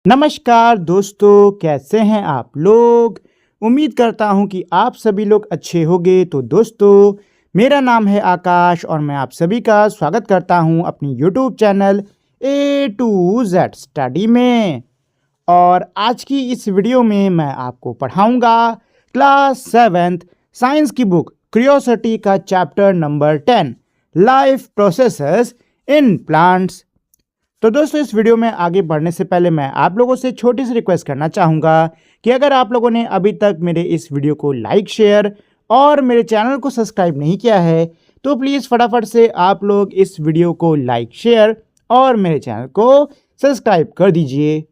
नमस्कार दोस्तों, कैसे हैं आप लोग। उम्मीद करता हूं कि आप सभी लोग अच्छे होंगे। तो दोस्तों, मेरा नाम है आकाश और मैं आप सभी का स्वागत करता हूं अपनी YouTube channel A to Z study में। और आज की इस वीडियो में मैं आपको पढ़ाऊंगा क्लास 7th साइंस की बुक क्यूरियोसिटी का chapter number 10 life processes in plants. तो दोस्तों, इस वीडियो में आगे बढ़ने से पहले मैं आप लोगों से छोटी सी रिक्वेस्ट करना चाहूँगा कि अगर आप लोगों ने अभी तक मेरे इस वीडियो को लाइक, शेयर और मेरे चैनल को सब्सक्राइब नहीं किया है तो प्लीज़ फटाफट से आप लोग इस वीडियो को लाइक, शेयर और मेरे चैनल को सब्सक्राइब कर दीजिए।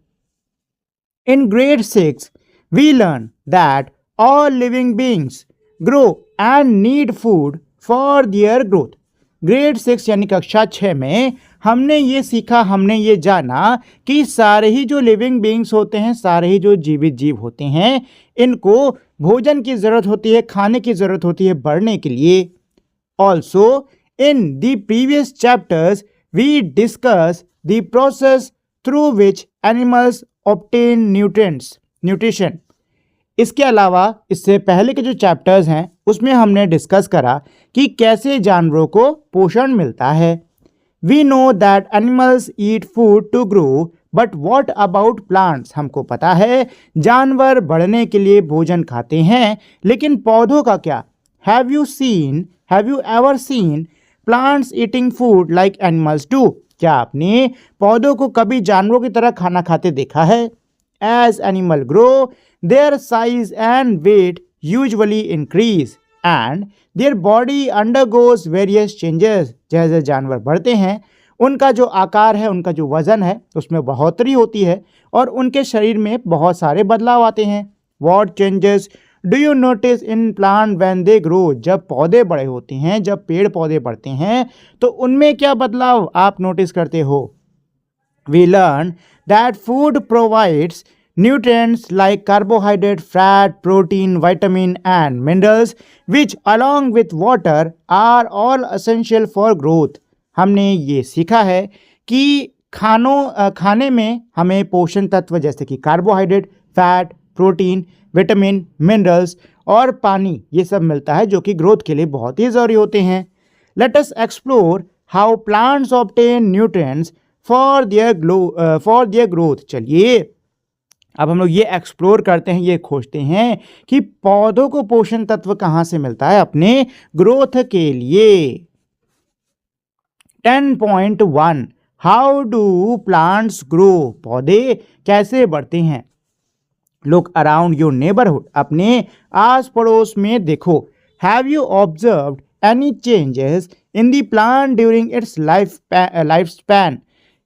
In grade 6, we learn that all living beings grow and need food for their growth. Grade 6 यानी कक्षा 6 में हमने ये सीखा, हमने ये जाना कि सारे ही जो लिविंग बीइंग्स होते हैं, सारे ही जो जीवित जीव होते हैं, इनको भोजन की ज़रूरत होती है, खाने की ज़रूरत होती है बढ़ने के लिए। Also in the previous chapters we discuss the process through which animals obtain nutrition. इसके अलावा इससे पहले के जो चैप्टर्स हैं उसमें हमने डिस्कस करा कि कैसे जानवरों को पोषण मिलता है। We know that animals eat food to grow, but what about plants. हमको पता है जानवर बढ़ने के लिए भोजन खाते हैं, लेकिन पौधों का क्या। Have you ever seen plants eating food like animals do. क्या आपने पौधों को कभी जानवरों की तरह खाना खाते देखा है। As animal grow their size and weight usually increase and their body undergoes various changes. जैसे जानवर बढ़ते हैं उनका जो आकार है, उनका जो वजन है उसमें बढ़ोतरी होती है और उनके शरीर में बहुत सारे बदलाव आते हैं। What changes do you notice in plant when they grow. जब पौधे बड़े होते हैं, जब पेड़ पौधे बढ़ते हैं तो उनमें क्या बदलाव आप नोटिस करते हो। We learn that food provides nutrients like carbohydrate, fat, protein, vitamin and minerals which along with water are all essential for growth. हमने ये सीखा है कि खाने में हमें पोषण तत्व जैसे कि carbohydrate, fat, protein, vitamin, minerals और पानी ये सब मिलता है जो कि ग्रोथ के लिए बहुत ही ज़रूरी होते हैं। Let us explore how plants obtain nutrients for their growth. चलिए अब हम लोग ये एक्सप्लोर करते हैं, ये खोजते हैं कि पौधों को पोषण तत्व कहाँ से मिलता है अपने ग्रोथ के लिए। 10.1 हाउ डू प्लांट्स ग्रो। पौधे कैसे बढ़ते हैं। Look around your neighbourhood. अपने आस पड़ोस में देखो। Have you observed any changes in the plant during its life span.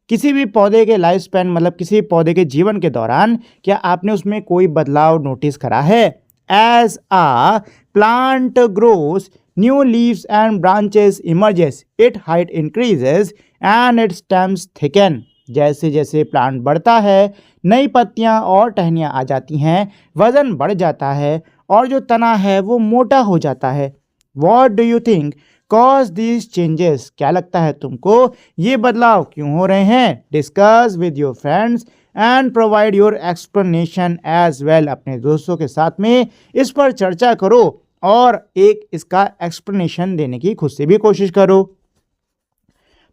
किसी भी पौधे के लाइफ स्पैन मतलब किसी पौधे के जीवन के दौरान क्या आपने उसमें कोई बदलाव नोटिस करा है। As a plant grows new leaves and branches emerges it height increases and it stems thicken. जैसे जैसे प्लांट बढ़ता है, नई पत्तियां और टहनियां आ जाती हैं, वजन बढ़ जाता है और जो तना है वो मोटा हो जाता है। What do you think cause these changes. क्या लगता है तुमको ये बदलाव क्यों हो रहे हैं। Discuss with your friends and provide your explanation as well. अपने दोस्तों के साथ में इस पर चर्चा करो और एक इसका एक्सप्लेनेशन देने की खुद से भी कोशिश करो।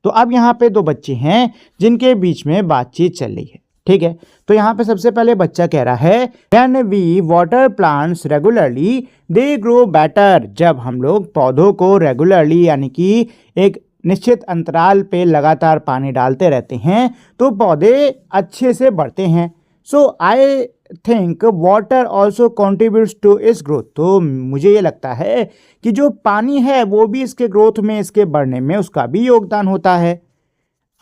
तो अब यहाँ पे दो बच्चे हैं जिनके बीच में बातचीत चल रही है, ठीक है। तो यहाँ पे सबसे पहले बच्चा कह रहा है when we water plants regularly they grow better. जब हम लोग पौधों को रेगुलरली यानी कि एक निश्चित अंतराल पे लगातार पानी डालते रहते हैं तो पौधे अच्छे से बढ़ते हैं। So I think water also contributes to इस ग्रोथ। तो मुझे ये लगता है कि जो पानी है वो भी इसके ग्रोथ में, इसके बढ़ने में उसका भी योगदान होता है।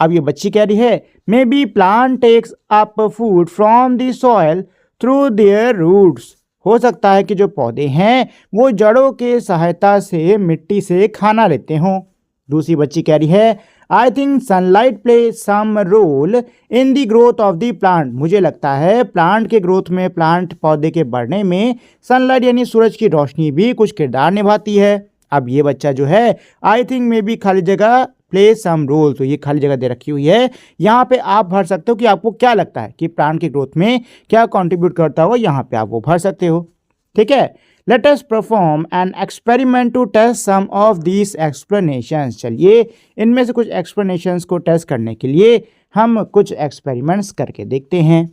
अब ये बच्ची कह रही है maybe plant takes up food from the soil through their roots. हो सकता है कि जो पौधे हैं वो जड़ों के सहायता से मिट्टी से खाना लेते हों। दूसरी बच्ची कह रही है I think sunlight play some role in the growth of the plant. मुझे लगता है प्लांट के ग्रोथ में, प्लांट पौधे के बढ़ने में सनलाइट यानी सूरज की रोशनी भी कुछ किरदार निभाती है। अब ये बच्चा जो है आई थिंक मे बी खाली जगह प्ले सम रोल। तो ये खाली जगह दे रखी हुई है, यहाँ पे आप भर सकते हो कि आपको क्या लगता है कि प्लांट की ग्रोथ में क्या कंट्रीब्यूट करता होगा, यहाँ पे आप वो भर सकते हो। ठीक है, let us perform an experiment to test some of these explanations. चलिए इनमें से कुछ एक्सप्लेनेशंस को टेस्ट करने के लिए हम कुछ एक्सपेरिमेंट्स करके देखते हैं।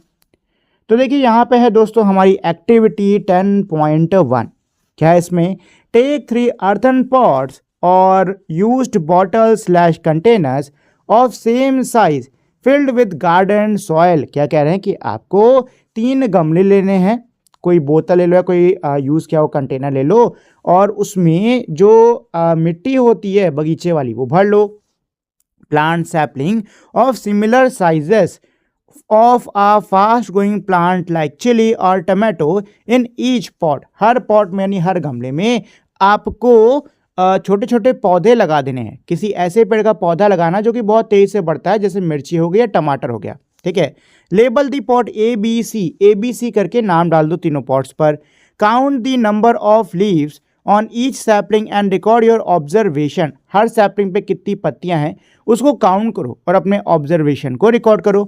तो देखिए यहाँ पे है दोस्तों हमारी एक्टिविटी 10.1। क्या है इसमें? Take 3 earthen pots or used bottles/containers of same size filled with garden soil। क्या कह रहे हैं कि आपको 3 गमले लेने हैं, कोई बोतल ले लो या कोई यूज़ किया हुआ कंटेनर ले लो, और उसमें जो मिट्टी होती है बगीचे वाली वो भर लो। Plant sapling of similar sizes of a fast growing plant like chili or tomato in each pot। Her pot में यानी हर गमले में आपको छोटे छोटे पौधे लगा देने हैं। किसी ऐसे पेड़ का पौधा लगाना जो कि बहुत तेज से बढ़ता है, जैसे मिर्ची हो गई या टमाटर हो गया। ठीक है, लेबल दी पॉट ABC करके नाम डाल दो तीनों पॉट्स पर। Count the number of leaves on each sapling and record your observation. Her sapling पे कितनी पत्तियां हैं उसको काउंट करो और अपने ऑब्जर्वेशन को रिकॉर्ड करो।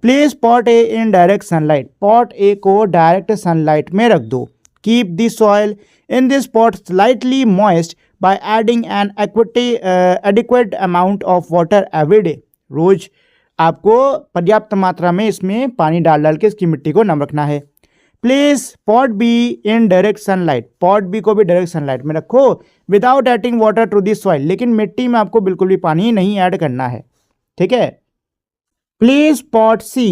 Place pot A in direct sunlight. Pot A को डायरेक्ट सनलाइट में रख दो। Keep the soil in this pot slightly moist by adding an adequate amount of water every day. रोज आपको पर्याप्त मात्रा में इसमें पानी डाल डाल के इसकी मिट्टी को नम रखना है। Place pot B in direct sunlight. Pot B को भी डायरेक्ट सनलाइट में रखो without adding water to this soil. लेकिन मिट्टी में आपको बिल्कुल भी पानी नहीं ऐड करना है। ठीक है। Place pot C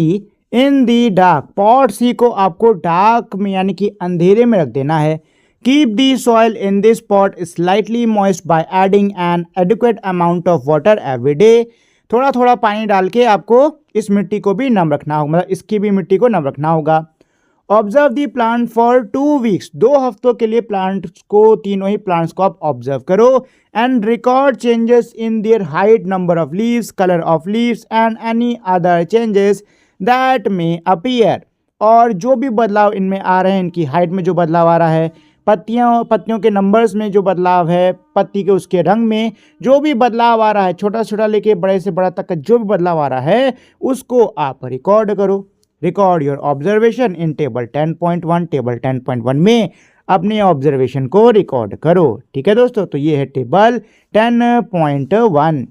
in the Dark. Pot सी को आपको डार्क में यानी कि अंधेरे में रख देना है। Keep the soil in this pot slightly moist by adding an adequate amount of water every day. थोड़ा थोड़ा पानी डाल के आपको इस मिट्टी को भी नम रखना होगा, मतलब इसकी भी मिट्टी को नम रखना होगा। Observe the plant for 2 weeks. 2 हफ्तों के लिए प्लांट्स को, तीनों ही प्लांट्स को आप ऑब्जर्व करो and record changes in their height, number of leaves, colour of leaves and any other changes that में अपीयर। और जो भी बदलाव इनमें आ रहे हैं, इनकी हाइट में जो बदलाव आ रहा है, पत्तियों के नंबर्स में जो बदलाव है, पत्ती के उसके रंग में जो भी बदलाव आ रहा है, छोटा छोटा लेके बड़े से बड़ा तक का जो भी बदलाव आ रहा है उसको आप रिकॉर्ड करो। Record your observation in table 10.1। Table 10.1 में अपने ऑब्जर्वेशन को रिकॉर्ड करो। ठीक है दोस्तों, तो ये है टेबल 10.1।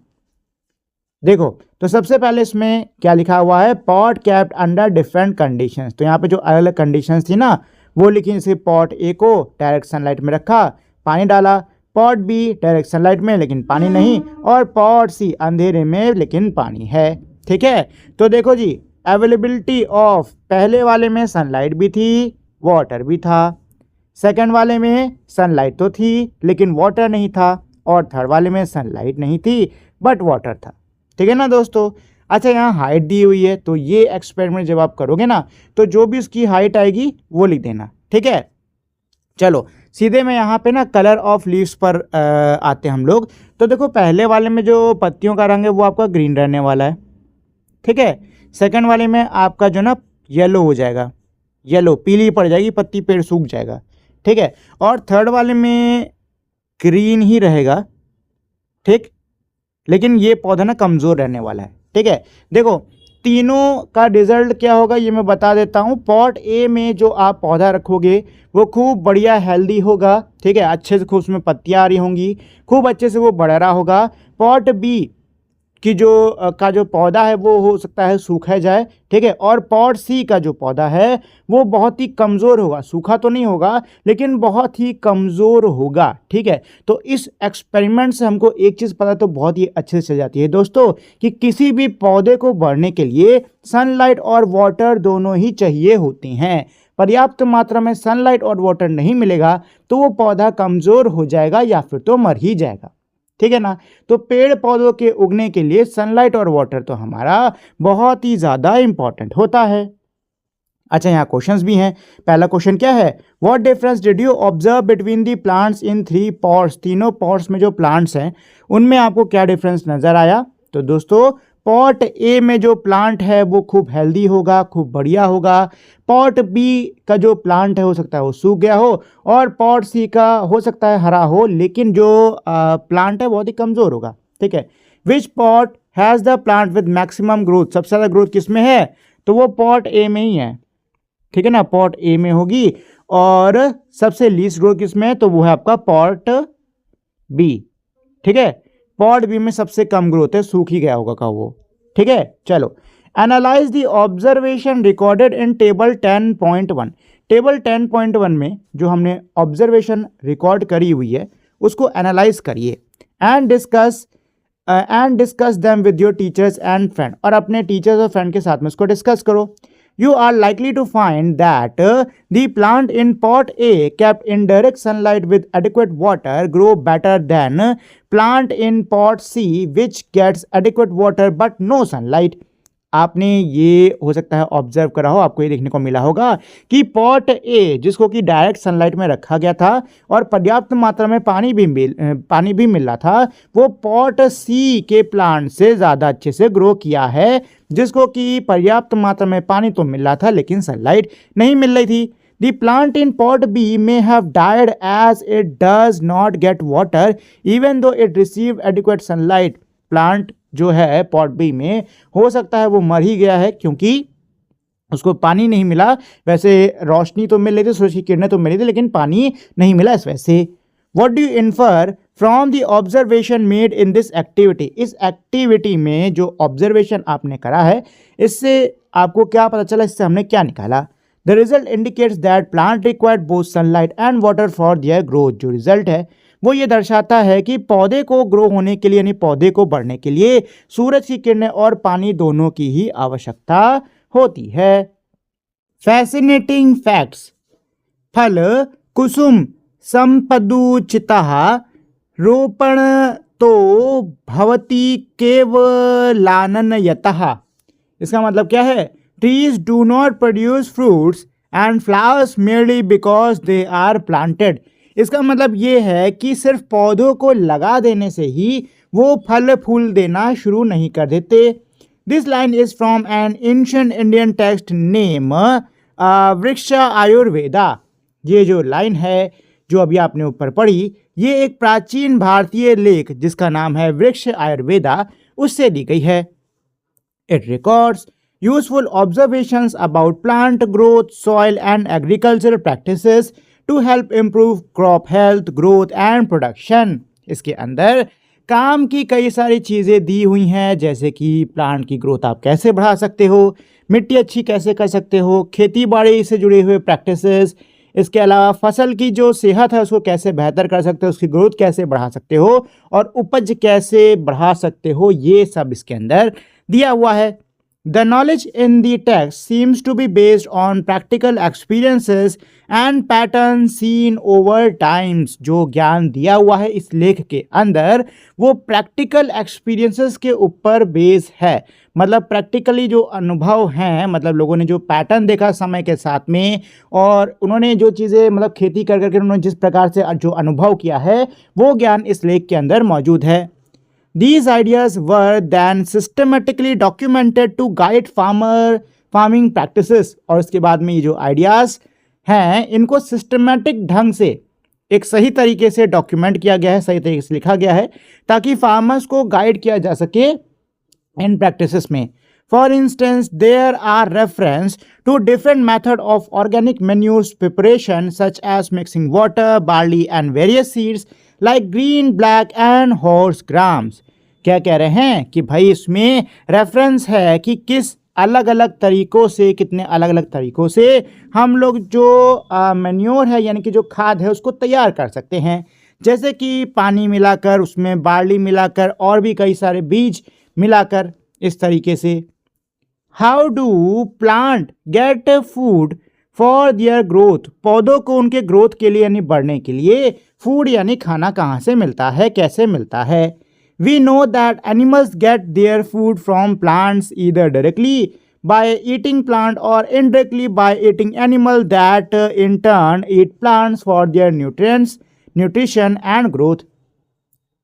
देखो तो सबसे पहले इसमें क्या लिखा हुआ है? Pot kept under different conditions. तो यहाँ पे जो अलग अलग कंडीशंस थी ना वो लिखी। जैसे पॉट ए को डायरेक्ट सनलाइट में रखा, पानी डाला। पॉट बी डायरेक्ट सनलाइट में लेकिन पानी नहीं, और पॉट सी अंधेरे में लेकिन पानी है। ठीक है, तो देखो जी, अवेलेबिलिटी ऑफ पहले वाले में सनलाइट भी थी, वाटर भी था। सेकंड वाले में सनलाइट तो थी लेकिन वाटर नहीं था, और थर्ड वाले में सनलाइट नहीं थी बट वाटर था। ठीक है ना दोस्तों। अच्छा, यहाँ हाइट दी हुई है, तो ये एक्सपेरिमेंट जब आप करोगे ना तो जो भी उसकी हाइट आएगी वो लिख देना। ठीक है, चलो सीधे मैं यहाँ पे ना कलर ऑफ लीव्स पर आते हैं हम लोग। तो देखो पहले वाले में जो पत्तियों का रंग है वो आपका ग्रीन रहने वाला है। ठीक है, सेकंड वाले में आपका जो ना येलो हो जाएगा, येलो पीली पड़ जाएगी पत्ती, पेड़ सूख जाएगा। ठीक है, और थर्ड वाले में ग्रीन ही रहेगा। ठीक, लेकिन ये पौधा ना कमज़ोर रहने वाला है। ठीक है, देखो तीनों का रिजल्ट क्या होगा ये मैं बता देता हूँ। पॉट ए में जो आप पौधा रखोगे वो खूब बढ़िया हेल्दी होगा। ठीक है, अच्छे से खूब उसमें पत्तियाँ आ रही होंगी, खूब अच्छे से वो बढ़ रहा होगा। पॉट बी की जो पौधा है वो हो सकता है सूखा जाए। ठीक है, और पॉट सी का जो पौधा है वो बहुत ही कमज़ोर होगा, सूखा तो नहीं होगा लेकिन बहुत ही कमज़ोर होगा। ठीक है, तो इस एक्सपेरिमेंट से हमको एक चीज़ पता तो बहुत ही अच्छे से चल जाती है दोस्तों कि किसी भी पौधे को बढ़ने के लिए सनलाइट और वाटर दोनों ही चाहिए होती हैं। पर्याप्त मात्रा में सनलाइट और वाटर नहीं मिलेगा तो वो पौधा कमज़ोर हो जाएगा या फिर तो मर ही जाएगा। ठीक है ना, तो पेड़ पौधों के उगने के लिए सनलाइट और वाटर तो हमारा बहुत ही ज़्यादा इंपॉर्टेंट होता है। अच्छा, यहाँ क्वेश्चंस भी हैं। पहला क्वेश्चन क्या है? What difference did you observe between the plants in 3 pots. तीनों पॉट्स में जो प्लांट्स हैं उनमें आपको क्या डिफरेंस नज़र आया? तो दोस्तों पॉट ए में जो प्लांट है वो खूब हेल्दी होगा, खूब बढ़िया होगा। पॉट बी का जो प्लांट है हो सकता है वो सूख गया हो, और पॉट सी का हो सकता है हरा हो लेकिन जो प्लांट है बहुत ही कमज़ोर होगा। ठीक है, which pot has the plant with maximum growth, सबसे ज़्यादा ग्रोथ किस में है, तो वो पॉट ए में ही है, ठीक है ना, पॉट ए में होगी। और सबसे लीस्ट ग्रोथ किस में है, तो वो है आपका पॉट बी, ठीक है, पॉट बी में सबसे कम ग्रोथ है, सूख ही गया होगा का वो, ठीक है। चलो, analyse the observation recorded in table 10.1। Table 10.1 में जो हमने ऑब्जर्वेशन रिकॉर्ड करी हुई है उसको एनालाइज करिए and discuss them with your teachers and friend, और अपने टीचर्स और फ्रेंड के साथ में उसको डिस्कस करो। You are likely to find that the plant in pot A kept in direct sunlight with adequate water grow better than plant in pot C which gets adequate water but no sunlight। आपने ये हो सकता है observe करा हो, आपको ये देखने को मिला होगा कि पॉट ए जिसको कि डायरेक्ट सनलाइट में रखा गया था और पर्याप्त मात्रा में पानी भी मिल रहा था, वो पॉट सी के प्लांट से ज़्यादा अच्छे से ग्रो किया है, जिसको कि पर्याप्त मात्रा में पानी तो मिल रहा था लेकिन सनलाइट नहीं मिल रही थी। The plant in pot B may have died as it does not get water even though it received adequate sunlight। Plant जो है पॉट बी में हो सकता है वो मर ही गया है क्योंकि उसको पानी नहीं मिला, वैसे रोशनी तो मिल रही थी, सूरज की किरणें तो मिली थी लेकिन पानी नहीं मिला इस वजह से। What do you infer from the observation made in this activity. इस एक्टिविटी में जो ऑब्जर्वेशन आपने करा है इससे आपको क्या पता चला, इससे हमने क्या निकाला। The result indicates that plant required both sunlight and water for their growth. जो रिजल्ट है वो ये दर्शाता है कि पौधे को ग्रो होने के लिए यानी पौधे को बढ़ने के लिए सूरज की किरणें और पानी दोनों की ही आवश्यकता होती है। Fascinating facts. फल कुसुम संपदुचितः रोपण तो भवति केवलाननयतः। इसका मतलब क्या है, trees do not produce fruits and flowers merely because they are planted. इसका मतलब ये है कि सिर्फ पौधों को लगा देने से ही वो फल फूल देना शुरू नहीं कर देते। This line is from N ancient Indian text name वृक्ष आयुर्वेदा। ये जो लाइन है जो अभी आपने ऊपर पढ़ी, ये एक प्राचीन भारतीय लेख जिसका नाम है वृक्ष आयुर्वेदा उससे ली गई है। It records useful observations about plant growth, soil and agricultural practices to help improve crop health, growth and production. इसके अंदर काम की कई सारी चीज़ें दी हुई हैं, जैसे कि प्लांट की ग्रोथ आप कैसे बढ़ा सकते हो, मिट्टी अच्छी कैसे कर सकते हो, खेती बाड़ी से जुड़े हुए प्रैक्टिसेस, इसके अलावा फसल की जो सेहत है उसको कैसे बेहतर कर सकते हो, उसकी ग्रोथ कैसे बढ़ा सकते हो और उपज कैसे बढ़ा सकते हो, ये सब इसके अंदर दिया हुआ है। The knowledge in the text seems to be based on practical experiences and patterns seen over times। जो ज्ञान दिया हुआ है इस लेख के अंदर वो प्रैक्टिकल एक्सपीरियंसेस के ऊपर बेस है, मतलब प्रैक्टिकली जो अनुभव हैं, मतलब लोगों ने जो पैटर्न देखा समय के साथ में और उन्होंने जो चीज़ें मतलब खेती कर करके उन्होंने जिस प्रकार से जो अनुभव किया है वो ज्ञान इस लेख के अंदर मौजूद है। These ideas were then systematically documented to guide farming practices। और इसके बाद में ये जो आइडियाज़ हैं इनको सिस्टमेटिक ढंग से एक सही तरीके से डॉक्यूमेंट किया गया है, सही तरीके से लिखा गया है ताकि फार्मर्स को गाइड किया जा सके इन प्रैक्टिसेस में। For instance, there are reference to different method of organic manure preparation such as mixing water, barley and various seeds like green, black and horse grams। क्या कह रहे हैं कि भाई इसमें रेफरेंस है कि किस अलग अलग तरीकों से, कितने अलग अलग तरीकों से हम लोग जो मैन्योर है यानी कि जो खाद है उसको तैयार कर सकते हैं, जैसे कि पानी मिलाकर, उसमें बार्ली मिलाकर और भी कई सारे बीज मिलाकर, इस तरीके से। How do plant get food for their growth. पौधों को उनके ग्रोथ के लिए यानी बढ़ने के लिए फूड यानी खाना कहाँ से मिलता है, कैसे मिलता है। We know that animals get their food from plants either directly by eating plant और indirectly by eating animal that in turn eat plants for their nutrition and growth.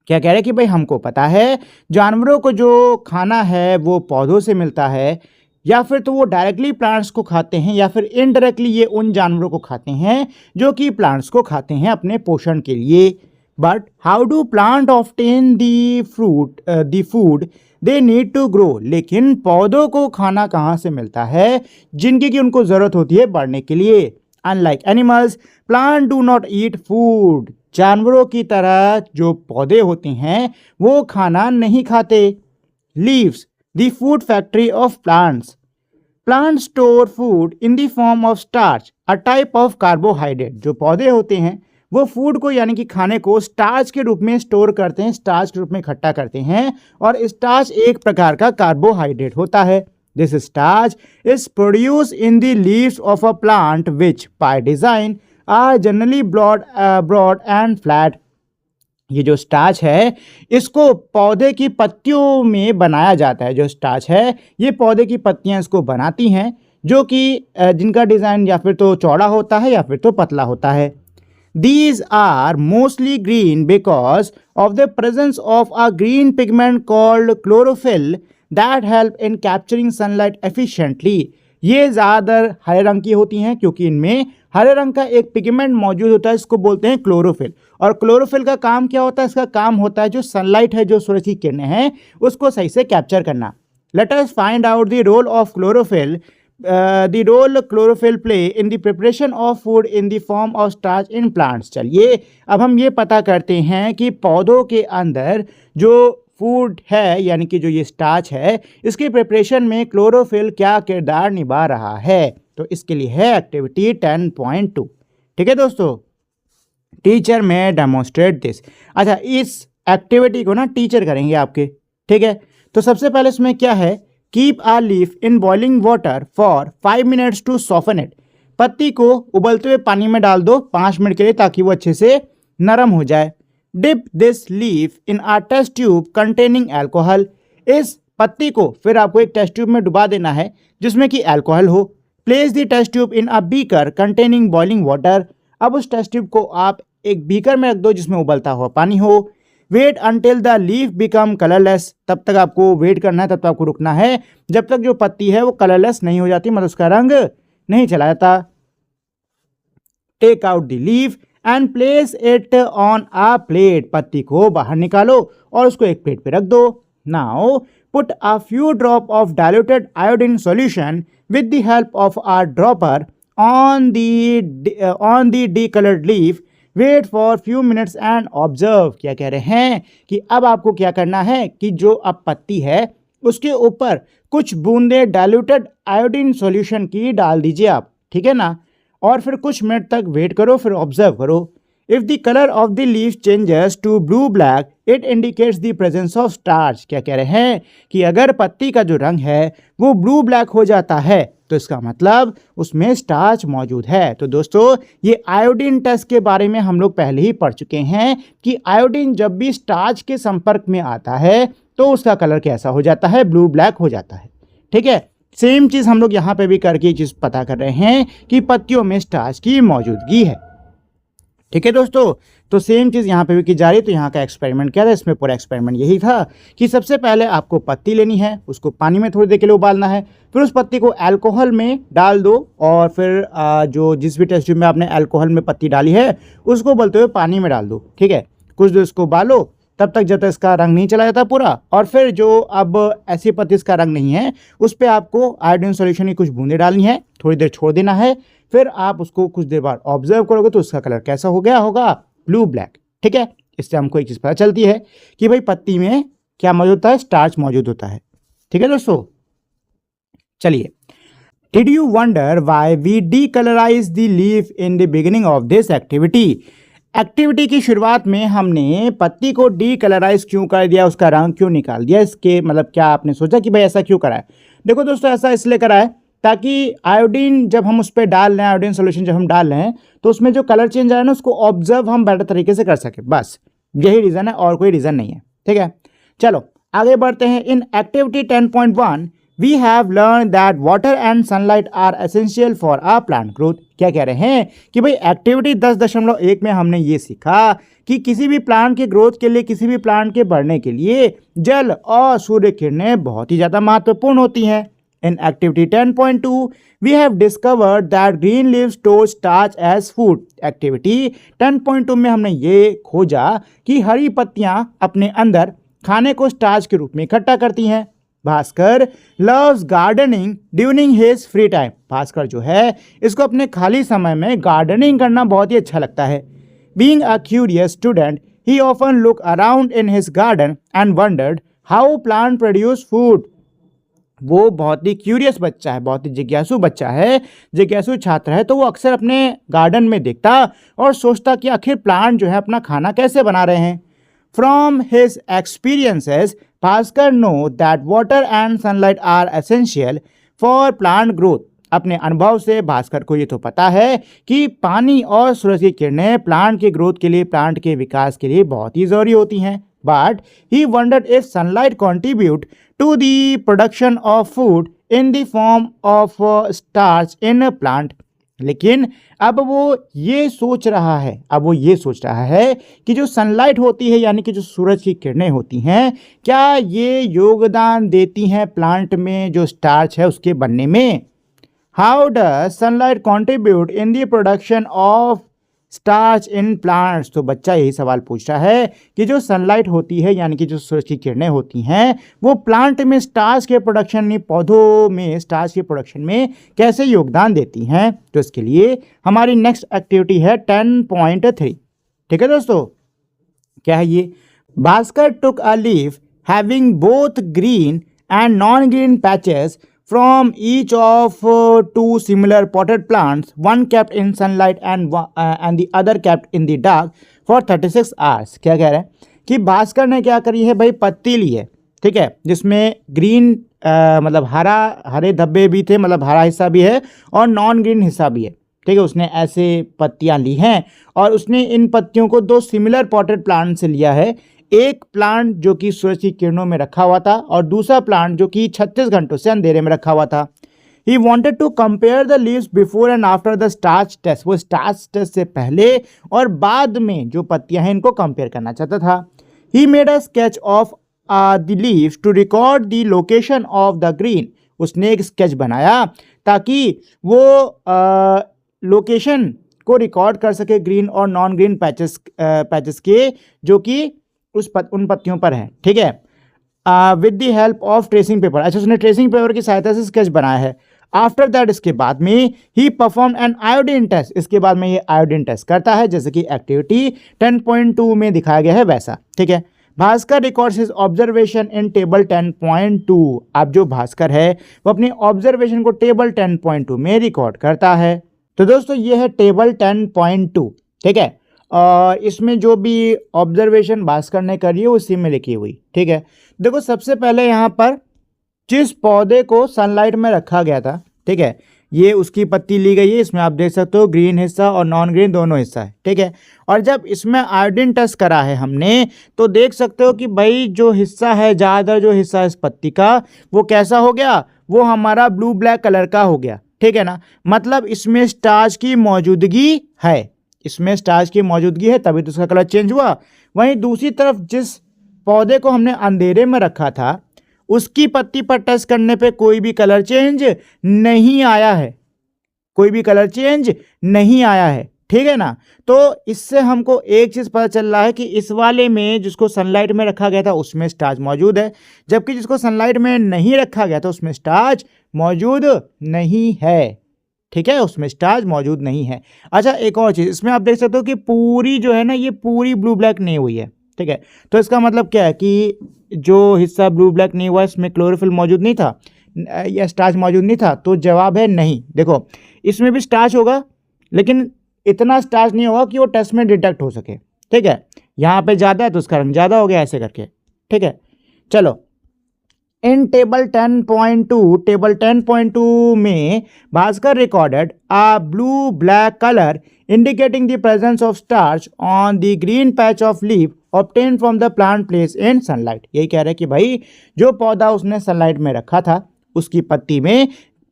क्या कह रहे हैं कि भाई हमको पता है जानवरों को जो खाना है वो पौधों से मिलता है, या फिर तो वो डायरेक्टली प्लांट्स को खाते हैं या फिर इनडायरेक्टली ये उन जानवरों को खाते हैं जो कि प्लांट्स को खाते हैं अपने पोषण के लिए। But how do plant obtain the food they need to grow. लेकिन पौधों को खाना कहाँ से मिलता है जिनकी कि उनको ज़रूरत होती है बढ़ने के लिए। Unlike animals, plant do not eat food. जानवरों की तरह जो पौधे होते हैं वो खाना नहीं खाते। Leaves, the food factory of plants. Plant store food in the form of starch, a type of carbohydrate. जो पौधे होते हैं वो फूड को यानी कि खाने को स्टार्च के रूप में स्टोर करते हैं, स्टार्च के रूप में इकट्ठा करते हैं, और स्टार्च एक प्रकार का कार्बोहाइड्रेट होता है। This starch is produce in the leaves of a plant which by design are generally broad and flat. ये जो स्टार्च है इसको पौधे की पत्तियों में बनाया जाता है। जो स्टार्च है ये पौधे की पत्तियां इसको बनाती हैं, जो कि जिनका डिज़ाइन या फिर तो चौड़ा होता है या फिर तो पतला होता है। These are mostly green because of the presence of a green pigment called chlorophyll that help in capturing sunlight efficiently. ये ज़्यादातर हरे रंग की होती हैं क्योंकि इनमें हरे रंग का एक पिगमेंट मौजूद होता है, इसको बोलते हैं क्लोरोफिल। और क्लोरोफिल का काम क्या होता है? इसका काम होता है जो सनलाइट है, जो सूरज की किरणें हैं, उसको सही से कैप्चर करना। Let us find out the role of chlorophyll. The role chlorophyll play in the preparation of food in the form of starch in plants. चलिए अब हम ये पता करते हैं कि पौधों के अंदर जो फूड है यानी कि जो ये स्टार्च है इसके प्रिपरेशन में क्लोरोफिल क्या किरदार निभा रहा है। तो इसके लिए है एक्टिविटी 10.2। ठीक है दोस्तों, टीचर में डेमोन्स्ट्रेट दिस। अच्छा, इस एक्टिविटी को ना टीचर करेंगे आपके। ठीक है, तो सबसे पहले इसमें क्या है, keep a leaf in boiling water for 5 minutes to soften it. पत्ती को उबलते हुए पानी में डाल दो 5 मिनट के लिए ताकि वो अच्छे से नरम हो जाए। Dip this leaf in a test tube containing alcohol. इस पत्ती को फिर आपको एक टेस्ट ट्यूब में डुबा देना है जिसमें कि अल्कोहल हो। Place the test tube in a beaker containing boiling water. अब उस टेस्ट ट्यूब को आप एक बीकर में रख दो जिसमें उबलता हुआ पानी हो। Wait until the leaf become colourless. तब तक आपको वेट करना है, तब तक आपको रुकना है जब तक जो पत्ती है वो कलरलेस नहीं हो जाती, मतलब उसका रंग नहीं चला जाता। Take out the leaf and place it on a plate. पत्ती को बाहर निकालो और उसको एक प्लेट पे रख दो। Now put a few drop of diluted iodine solution with the help of a dropper on the decoloured leaf. Wait for few minutes and observe. क्या कह रहे हैं कि अब आपको क्या करना है कि जो अब पत्ती है उसके ऊपर कुछ बूंदे डाइल्यूटेड आयोडीन सॉल्यूशन की डाल दीजिए आप, ठीक है ना, और फिर कुछ मिनट तक वेट करो, फिर ऑब्जर्व करो। If the colour of the leaf changes to blue black it indicates the presence of starch. क्या कह रहे हैं कि अगर पत्ती का जो रंग है वो ब्लू ब्लैक हो जाता है तो इसका मतलब उसमें स्टार्च मौजूद है। तो दोस्तों ये आयोडीन टेस्ट के बारे में हम लोग पहले ही पढ़ चुके हैं कि आयोडीन जब भी स्टार्च के संपर्क में आता है तो उसका कलर कैसा हो जाता है, ब्लू ब्लैक हो जाता है। ठीक है, सेम चीज़ हम लोग यहाँ पे भी करके चीज़ पता कर रहे हैं कि पत्तियों में स्टार्च की मौजूदगी है। ठीक है दोस्तों, तो सेम चीज़ यहाँ पे भी की जा रही है। तो यहाँ का एक्सपेरिमेंट क्या था, इसमें पूरा एक्सपेरिमेंट यही था कि सबसे पहले आपको पत्ती लेनी है, उसको पानी में थोड़ी देर के लिए उबालना है, फिर उस पत्ती को अल्कोहल में डाल दो और फिर जो जिस भी टेस्ट ट्यूब में आपने अल्कोहल में पत्ती डाली है उसको उबलते हुए पानी में डाल दो। ठीक है, कुछ देर उसको उबालो तब तक जब तक इसका रंग नहीं चला जाता पूरा। और फिर जो अब ऐसी पत्ती इसका रंग नहीं है उस पर आपको आयोडीन सॉल्यूशन की कुछ बूंदें डालनी है, थोड़ी देर छोड़ देना है, फिर आप उसको कुछ देर बाद ऑब्जर्व करोगे तो उसका कलर कैसा हो गया होगा, ब्लू ब्लैक। ठीक है, इससे हमको एक चीज़ पता चलती है कि भाई पत्ती में क्या मौजूद होता है, स्टार्च मौजूद होता है। ठीक है दोस्तों, चलिए, did you wonder why we decolourise the leaf in the beginning of this activity. Activity की शुरुआत में हमने पत्ती को डीकलराइज क्यों कर दिया, उसका रंग क्यों निकाल दिया, इसके मतलब क्या आपने सोचा कि भाई ऐसा क्यों करा है। देखो दोस्तों, ऐसा इसलिए करा है ताकि आयोडीन जब हम उस पर डाल रहे हैं, आयोडीन सोल्यूशन जब हम डाल रहे हैं तो उसमें जो कलर चेंज आ रहा है ना उसको ऑब्जर्व हम बेटर तरीके से कर सके, बस यही रीज़न है और कोई रीज़न नहीं है। ठीक है, चलो आगे बढ़ते हैं। In activity 10.1 we have learn that water and sunlight are essential for a plant growth. क्या कह रहे हैं कि भाई एक्टिविटी 10.1 में हमने ये सीखा कि किसी भी प्लांट के ग्रोथ के लिए, किसी भी प्लांट के बढ़ने के लिए जल और सूर्य किरणें बहुत ही ज़्यादा महत्वपूर्ण होती हैं। In activity 10.2, we have discovered that green leaves store starch as food. Activity 10.2 में हमने ये खोजा कि हरी पत्तियां अपने अंदर खाने को स्टार्च के रूप में इकट्ठा करती हैं। Bhaskar loves gardening during his free time. Bhaskar जो है इसको अपने खाली समय में गार्डनिंग करना बहुत ही अच्छा लगता है। Being a curious student, he often looked around in his garden and wondered how plants produce food. वो बहुत ही क्यूरियस बच्चा है, बहुत ही जिज्ञासु बच्चा है, जिज्ञासु छात्र है, तो वो अक्सर अपने गार्डन में देखता और सोचता कि आखिर प्लांट जो है अपना खाना कैसे बना रहे हैं। From his experiences Bhaskar know that water and sunlight are essential for plant growth. अपने अनुभव से भास्कर को ये तो पता है कि पानी और सूरज की किरणें प्लांट के ग्रोथ के लिए, प्लांट के विकास के लिए बहुत ही ज़रूरी होती हैं। But he wondered if sunlight contribute to the production of food in the form of starch in a plant. लेकिन अब वो ये सोच रहा है कि जो सनलाइट होती है यानी कि जो सूरज की किरणें होती हैं, क्या ये योगदान देती हैं प्लांट में जो स्टार्च है उसके बनने में। How does sunlight contribute in the production of starch in plants. तो बच्चा यही सवाल पूछ रहा है कि जो सनलाइट होती है यानी कि जो सूरज की किरणें होती हैं वो प्लांट में स्टार्च के प्रोडक्शन में, पौधों में स्टार्च के प्रोडक्शन में कैसे योगदान देती हैं। तो इसके लिए हमारी नेक्स्ट एक्टिविटी है 10.3। ठीक है दोस्तों, क्या है ये। Bhaskar took a leaf having both green and non green patches from each of two similar potted plants, one kept in sunlight and the other kept in the dark for 36 hours. क्या कह रहा है कि भास्कर ने क्या करी है भाई, पत्ती ली है, ठीक है, जिसमें ग्रीन मतलब हरे धब्बे भी थे, मतलब हरा हिस्सा भी है और नॉन ग्रीन हिस्सा भी है, ठीक है। उसने ऐसे पत्तियां ली हैं और उसने इन पत्तियों को दो सिमिलर पॉटेड प्लांट से लिया है। एक प्लांट जो कि सूरज की किरणों में रखा हुआ था और दूसरा प्लांट जो कि 36 घंटों से अंधेरे में रखा हुआ था। He wanted to compare the leaves before and after the starch test. वो स्टार्च टेस्ट से पहले और बाद में जो पत्तियां हैं इनको कंपेयर करना चाहता था। He made a sketch of the leaves to record the location of the green. उसने एक स्केच बनाया ताकि वो लोकेशन को रिकॉर्ड कर सके ग्रीन और नॉन ग्रीन पैचेस के जो कि उन पत्तियों पर है, ठीक है। With the help of tracing paper. अच्छा, उसने ट्रेसिंग पेपर की सहायता से स्केच बनाया है। आफ्टर दैट, इसके बाद में ही परफॉर्म एन आयोडीन टेस्ट। इसके बाद में ये आयोडीन टेस्ट करता है जैसे कि एक्टिविटी 10.2 में दिखाया गया है वैसा, ठीक है। भास्कर रिकॉर्ड्स हिज ऑब्जर्वेशन इन टेबल 10.2। अब जो भास्कर है वो अपनी ऑब्जर्वेशन को टेबल 10.2 में रिकॉर्ड करता है। तो दोस्तों ये है टेबल 10.2, ठीक है। और इसमें जो भी ऑब्जर्वेशन भास्कर ने करी है उसी में लिखी हुई, ठीक है। देखो, सबसे पहले यहाँ पर जिस पौधे को सनलाइट में रखा गया था, ठीक है, ये उसकी पत्ती ली गई है। इसमें आप देख सकते हो ग्रीन हिस्सा और नॉन ग्रीन दोनों हिस्सा है, ठीक है। और जब इसमें आयोडीन टेस्ट करा है हमने तो देख सकते हो कि भाई जो हिस्सा है, ज़्यादातर जो हिस्सा है इस पत्ती का वो कैसा हो गया, वो हमारा ब्लू ब्लैक कलर का हो गया, ठीक है ना। मतलब इसमें स्टार्च की मौजूदगी है, इसमें स्टार्च की मौजूदगी है तभी तो उसका कलर चेंज हुआ। वहीं दूसरी तरफ जिस पौधे को हमने अंधेरे में रखा था उसकी पत्ती पर टच करने पे कोई भी कलर चेंज नहीं आया है, कोई भी कलर चेंज नहीं आया है, ठीक है ना। तो इससे हमको एक चीज़ पता चल रहा है कि इस वाले में जिसको सनलाइट में रखा गया था उसमें स्टार्च मौजूद है, जबकि जिसको सनलाइट में नहीं रखा गया था उसमें स्टार्च मौजूद नहीं है, ठीक है, उसमें स्टार्च मौजूद नहीं है। अच्छा, एक और चीज़ इसमें आप देख सकते हो कि पूरी जो है ना ये पूरी ब्लू ब्लैक नहीं हुई है, ठीक है। तो इसका मतलब क्या है कि जो हिस्सा ब्लू ब्लैक नहीं हुआ इसमें क्लोरोफिल मौजूद नहीं था या स्टार्च मौजूद नहीं था। तो जवाब है नहीं। देखो, इसमें भी स्टार्च होगा लेकिन इतना स्टार्च नहीं होगा कि वो टेस्ट में डिटेक्ट हो सके, ठीक है। यहाँ पे ज़्यादा है तो उसका रंग ज़्यादा हो गया ऐसे करके, ठीक है। चलो, इन टेबल 10.2 में Bhaskar recorded a blue black colour indicating the presence of starch on the green patch of leaf obtain from the plant place in sunlight. यही कह रहे हैं कि भाई जो पौधा उसने सनलाइट में रखा था उसकी पत्ती में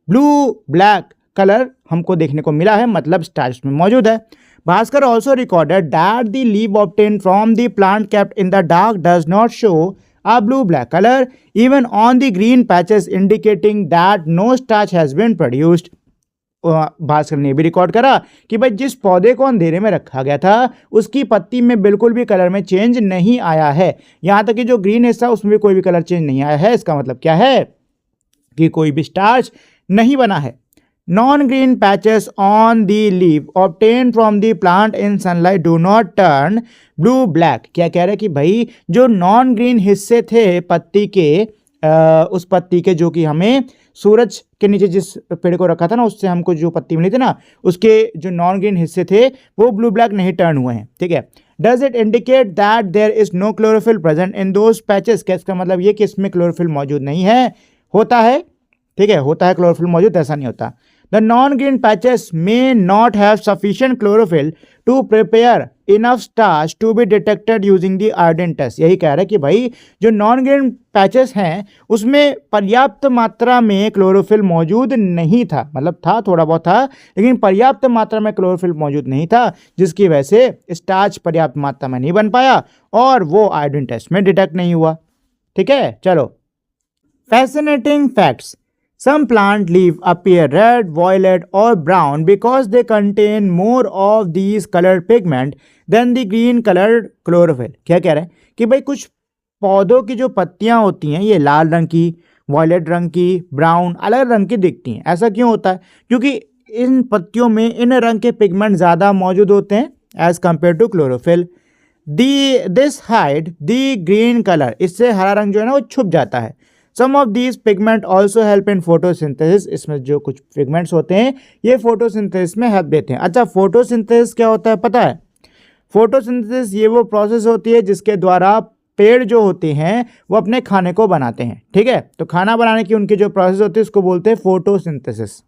ब्लू ब्लैक कलर हमको देखने को मिला है, मतलब स्टार्च में मौजूद है। Bhaskar also recorded that the leaf obtain from the plant kept in the dark does not show a blue black color even on the green patches indicating that no starch has been produced. Bhaskar ने भी record करा कि भाई जिस पौधे को अंधेरे में रखा गया था उसकी पत्ती में बिल्कुल भी कलर में चेंज नहीं आया है, यहाँ तक कि जो ग्रीन हिस्सा उसमें भी कोई भी कलर चेंज नहीं आया है। इसका मतलब क्या है कि कोई भी स्टार्च नहीं बना है। Non green patches on the leaf obtain from the plant in sunlight do not turn blue black. क्या कह रहे हैं कि भाई जो नॉन ग्रीन हिस्से थे पत्ती के, उस पत्ती के जो कि हमें सूरज के नीचे जिस पेड़ को रखा था ना उससे हमको जो पत्ती मिली थी ना, उसके जो नॉन ग्रीन हिस्से थे वो ब्लू ब्लैक नहीं टर्न हुए हैं। ठीक है। Does it indicate that there is no chlorophyll present in those patches. क्या इसका मतलब ये कि इसमें क्लोरोफिल मौजूद नहीं है? होता है, ठीक है, होता है क्लोरोफिल मौजूद, ऐसा नहीं होता। The non-green patches may not have sufficient chlorophyll to prepare enough starch to be detected using the iodine test। यही कह रहा है कि भाई जो नॉन ग्रीन पैचेस हैं उसमें पर्याप्त मात्रा में क्लोरोफिल मौजूद नहीं था, मतलब था थोड़ा बहुत था लेकिन पर्याप्त मात्रा में क्लोरोफिल मौजूद नहीं था, जिसकी वजह से स्टार्च पर्याप्त मात्रा में नहीं बन पाया और वो आयोडीन टेस्ट में डिटेक्ट नहीं हुआ। ठीक है, चलो fascinating facts. Some plant leaves appear red, violet or brown because they contain more of these colored pigment than the green colored chlorophyll। क्या कह रहे हैं कि भाई कुछ पौधों की जो पत्तियां होती हैं ये लाल रंग की, वॉयलेट रंग की, ब्राउन अलग रंग की दिखती हैं। ऐसा क्यों होता है? क्योंकि इन पत्तियों में इन रंग के पिगमेंट ज़्यादा मौजूद होते हैं as compare to chlorophyll. This hide the green colour, इससे हरा रंग जो है ना वो छुप जाता है। Some of these pigment also help in photosynthesis। इसमें जो कुछ पिगमेंट्स होते हैं ये फोटोसिंथेसिस में हेल्प देते हैं। अच्छा, फोटोसिंथेसिस क्या होता है पता है? फोटोसिंथेसिस ये वो प्रोसेस होती है जिसके द्वारा पेड़ जो होते हैं वो अपने खाने को बनाते हैं। ठीक है, तो खाना बनाने की उनकी जो प्रोसेस होती है उसको बोलते हैं photosynthesis.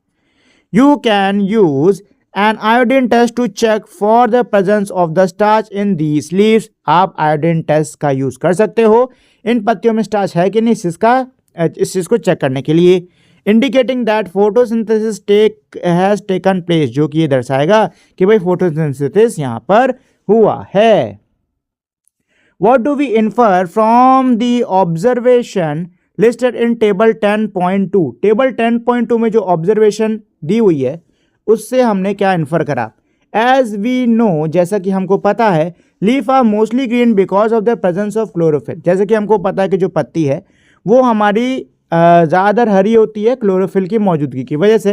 You can use an iodine test to check for the presence of the starch in these leaves. आप आयोडीन टेस्ट का यूज कर सकते हो इन पत्तियों में स्टार्च है कि नहीं इस चीज़ को चेक करने के लिए। Indicating that photosynthesis has taken place, जो कि ये दर्शाएगा कि भाई फोटोसिंथेसिस यहाँ पर हुआ है। What do we infer from the observation listed in table 10.2। Table 10.2 में जो ऑब्जर्वेशन दी हुई है उससे हमने क्या इन्फर करा? एज वी नो, जैसा कि हमको पता है, leaf are mostly green because of the presence of chlorophyll. जैसे कि हमको पता है कि जो पत्ती है वो हमारी ज़्यादातर हरी होती है क्लोरोफिल की मौजूदगी की वजह से।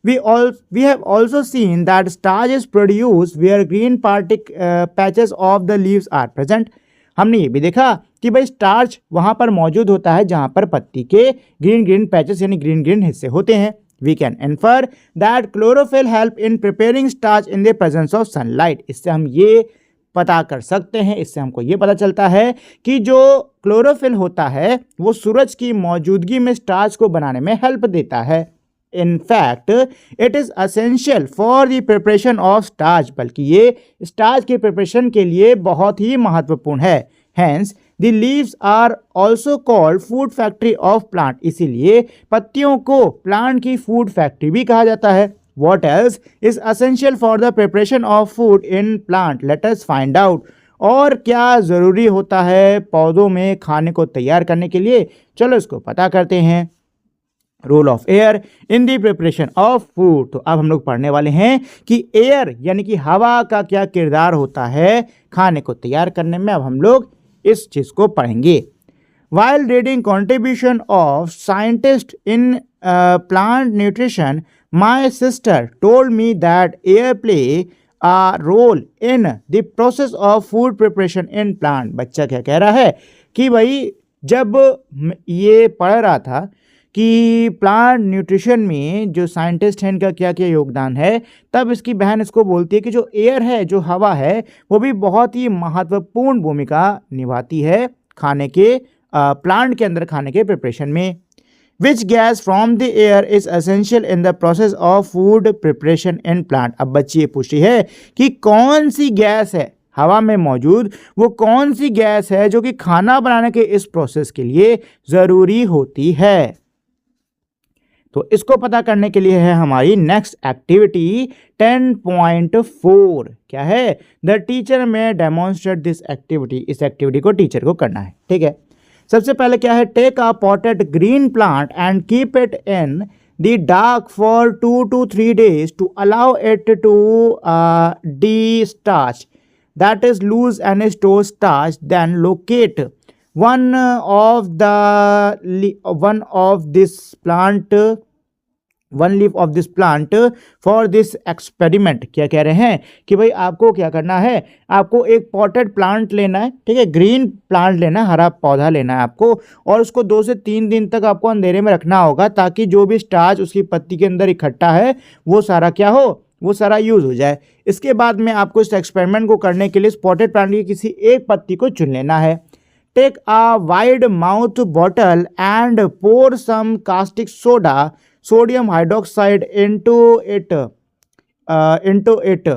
We have also seen that starch is produce where green patches of the leaves are present. हमने ये भी देखा कि भाई स्टार्च वहाँ पर मौजूद होता है जहाँ पर पत्ती के ग्रीन ग्रीन पैचेस यानी ग्रीन ग्रीन हिस्से होते हैं। We can infer that chlorophyll help in preparing starch in the presence of sunlight। इससे हम ये पता कर सकते हैं, इससे हमको ये पता चलता है कि जो क्लोरोफिल होता है वो सूरज की मौजूदगी में स्टार्च को बनाने में हेल्प देता है। In fact it is essential for the preparation of starch, बल्कि ये स्टार्च के प्रिपरेशन के लिए बहुत ही महत्वपूर्ण है। Hence the leaves are also called food factory of plant. इसीलिए पत्तियों को प्लांट की फूड फैक्ट्री भी कहा जाता है। What else is essential for the preparation of food in plant? Let us find out। और क्या ज़रूरी होता है पौधों में खाने को तैयार करने के लिए? चलो इसको पता करते हैं। Role of air in the preparation of food. तो अब हम लोग पढ़ने वाले हैं कि एयर यानी कि हवा का क्या किरदार होता है खाने को तैयार करने में। अब हम लोग इस चीज़ को पढ़ेंगे। While reading contribution of scientists in plant nutrition, my sister told me that air play a role in the process of food preparation in plant। बच्चा क्या कह रहा है कि भाई जब ये पढ़ रहा था कि प्लांट न्यूट्रिशन में जो साइंटिस्ट हैं इनका क्या क्या योगदान है, तब इसकी बहन इसको बोलती है कि जो एयर है, जो हवा है, वो भी बहुत ही महत्वपूर्ण भूमिका निभाती है खाने के प्लांट के अंदर खाने के प्रिपरेशन में। Which gas from the air is essential in the process of food preparation in plant. अब बच्ची ये पूछती है कि कौन सी गैस है हवा में मौजूद, वो कौन सी गैस है जो कि खाना बनाने के इस प्रोसेस के लिए ज़रूरी होती है। तो इसको पता करने के लिए है हमारी नेक्स्ट एक्टिविटी 10.4। क्या है? The teacher may demonstrate this activity. इस एक्टिविटी को टीचर को करना है। ठीक है, सबसे पहले क्या है, take a potted green plant and keep it in the dark for 2 to 3 days to allow it to de-starch, that is lose and store starch. Then locate one leaf of this plant for this experiment. क्या कह रहे हैं कि भाई आपको क्या करना है, आपको एक पॉटेड प्लांट लेना है, ठीक है, ग्रीन प्लांट लेना है, हरा पौधा लेना है आपको, और उसको 2 से 3 दिन तक आपको अंधेरे में रखना होगा ताकि जो भी स्टार्च उसकी पत्ती के अंदर इकट्ठा है वो सारा क्या हो, वो सारा यूज हो जाए। इसके बाद में आपको इस एक्सपेरिमेंट को करने के लिए स्पॉटेड प्लांट की किसी एक पत्ती को चुन लेना है। Take a wide mouth bottle and pour some caustic soda, sodium hydroxide into it.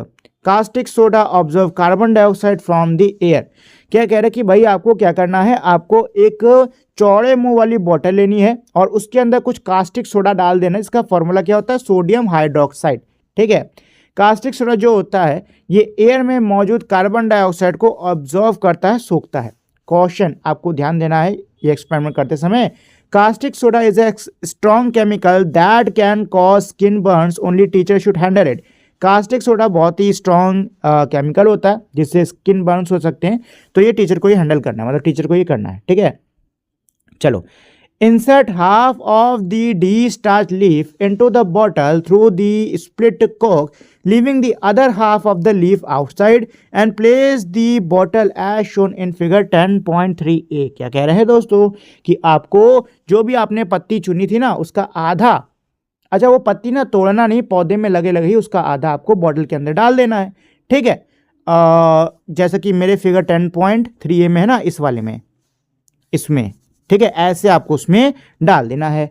Caustic soda observe carbon dioxide from the air. क्या कह रहे हैं कि भाई आपको क्या करना है, आपको एक चौड़े मुंह वाली बोतल लेनी है और उसके अंदर कुछ कास्टिक सोडा डाल देना है। इसका फॉर्मूला क्या होता है, सोडियम हाइड्रोक्साइड, ठीक है। कास्टिक सोडा जो होता है ये एयर में मौजूद कार्बन डाइऑक्साइड को ऑब्जर्व करता है, सोखता है। क्वेश्चन आपको ध्यान देना है ये एक्सपेरिमेंट करते समय, caustic soda is a strong chemical that can cause skin Burns, only teacher should handle it. Caustic soda बहुत ही स्ट्रॉन्ग केमिकल होता है जिससे स्किन बर्न्स हो सकते हैं, तो ये टीचर को ही हैंडल करना है, मतलब टीचर को ही करना है, ठीक है। चलो, insert half of the de-starched leaf into the bottle through the split cork, leaving the other half of the leaf outside and place the bottle as shown in figure 10.3a। क्या कह रहे हैं दोस्तों कि आपको जो भी आपने पत्ती चुनी थी ना उसका आधा, अच्छा वो पत्ती ना तोड़ना नहीं, पौधे में लगे लगे ही उसका आधा आपको बॉटल के अंदर डाल देना है, ठीक है। जैसा कि मेरे फिगर 10.3a में है ना, इस वाले में, इसमें, ठीक है, ऐसे आपको उसमें डाल देना है।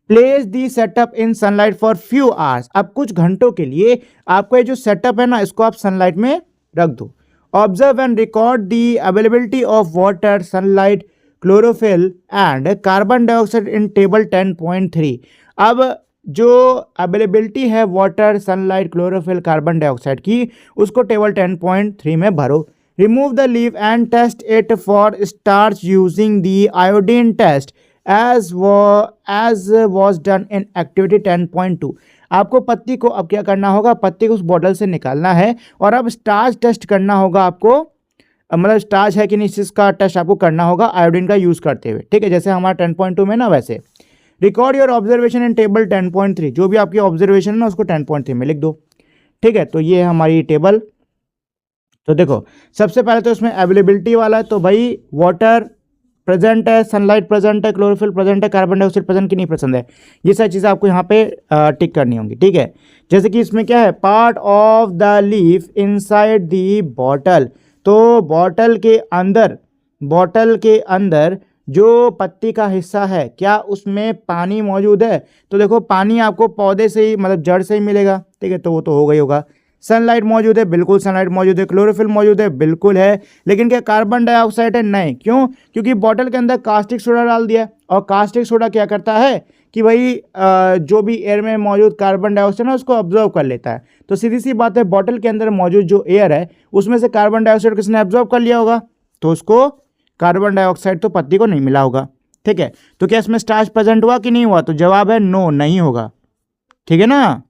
Place the setup in sunlight for few hours. अब कुछ घंटों के लिए आपको ये जो सेटअप है ना इसको आप सनलाइट में रख दो। Observe and record the availability of water, sunlight, chlorophyll and carbon dioxide in table 10.3। अब जो अवेलेबिलिटी है water, sunlight, chlorophyll, carbon dioxide की, उसको टेबल 10.3 में भरो। Remove the leaf and test it for starch using the iodine test as was done in activity 10.2। आपको पत्ती को अब क्या करना होगा, पत्ती को उस बॉटल से निकालना है और अब स्टार्च टेस्ट करना होगा आपको, मतलब स्टार्च है कि नहीं इसका टेस्ट आपको करना होगा आयोडीन का यूज़ करते हुए, ठीक है, जैसे हमारा 10.2 में ना वैसे। Record your observation in table 10.3। जो भी आपकी ऑब्जर्वेशन है ना उसको 10.3 में लिख दो, ठीक है। तो ये है हमारी टेबल। तो देखो सबसे पहले तो इसमें अवेलेबिलिटी वाला है, तो भाई वाटर प्रेजेंट है, सनलाइट प्रेजेंट है, क्लोरोफिल प्रेजेंट है, कार्बन डाइऑक्साइड प्रेजेंट की नहीं पसंद है, ये सारी चीज़ें आपको यहाँ पे टिक करनी होंगी, ठीक है। जैसे कि इसमें क्या है, part of the leaf inside the bottle, तो बॉटल के अंदर जो पत्ती का हिस्सा है क्या उसमें पानी मौजूद है, तो देखो पानी आपको पौधे से ही, मतलब जड़ से ही मिलेगा, ठीक है, तो वो तो हो गई होगा। सनलाइट मौजूद है, बिल्कुल सनलाइट मौजूद है। क्लोरोफिल मौजूद है, बिल्कुल है। लेकिन क्या कार्बन डाइऑक्साइड है, नहीं। क्यों? क्योंकि बॉटल के अंदर कास्टिक सोडा डाल दिया, और कास्टिक सोडा क्या करता है कि भाई जो भी एयर में मौजूद कार्बन डाइऑक्साइड है उसको ऑब्जर्व कर लेता है। तो सीधी सी बात है, बॉटल के अंदर मौजूद जो एयर है उसमें से कार्बन डाइऑक्साइड किसने ऑब्जर्व कर लिया होगा, तो उसको कार्बन डाइऑक्साइड तो पत्ती को नहीं मिला होगा, ठीक है। तो क्या इसमें स्टार्च प्रेजेंट हुआ कि नहीं हुआ, तो जवाब है नो, नहीं होगा, ठीक है ना।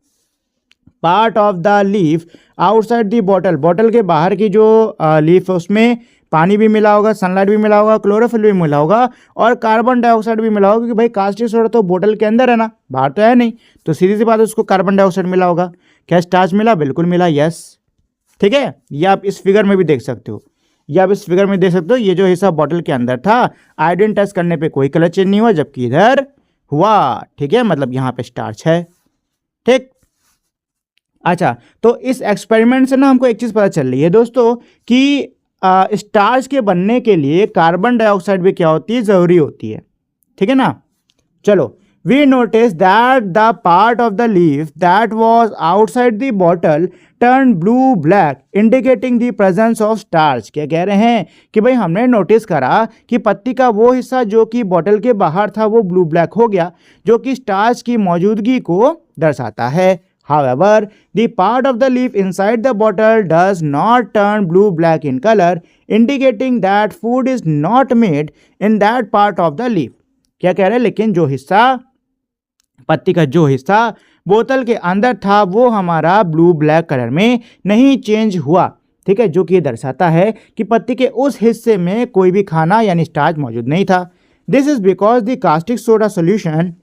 Part of the leaf outside the bottle, bottle के बाहर की जो लीफ है उसमें पानी भी मिला होगा, सनलाइट भी मिला होगा, क्लोरोफिल भी मिला होगा और कार्बन डाइऑक्साइड भी मिला होगा, क्योंकि भाई कास्टिक सोडा तो बोतल के अंदर है ना, बाहर तो है नहीं, तो सीधी सी बात है उसको कार्बन डाइऑक्साइड मिला होगा। क्या स्टार्च मिला, बिल्कुल मिला, यस, ठीक है। ये आप इस फिगर में भी देख सकते हो, ये जो हिस्सा बॉटल के अंदर था आयोडीन टेस्ट करने पे कोई कलर चेंज नहीं हुआ, जबकि इधर हुआ, ठीक है, मतलब यहाँ पे स्टार्च है, ठीक। अच्छा, तो इस एक्सपेरिमेंट से ना हमको एक चीज़ पता चल रही है दोस्तों कि स्टार्च के बनने के लिए कार्बन डाइऑक्साइड भी क्या होती है, ज़रूरी होती है, ठीक है ना। चलो, we notice that the part of the leaf that was outside the bottle turn blue black indicating the presence of starch. क्या कह रहे हैं कि भाई हमने नोटिस करा कि पत्ती का वो हिस्सा जो कि बॉटल के बाहर था वो ब्लू ब्लैक हो गया, जो कि स्टार्च की मौजूदगी को दर्शाता है। However, the part of the leaf inside the bottle does not turn blue black in color. Indicating that food is not made in that part of the leaf. क्या कह रहे हैं, लेकिन जो हिस्सा, पत्ती का जो हिस्सा बोतल के अंदर था वो हमारा ब्लू ब्लैक कलर में नहीं चेंज हुआ, ठीक है, जो कि दर्शाता है कि पत्ती के उस हिस्से में कोई भी खाना यानी स्टार्च मौजूद नहीं था। This is because the caustic soda solution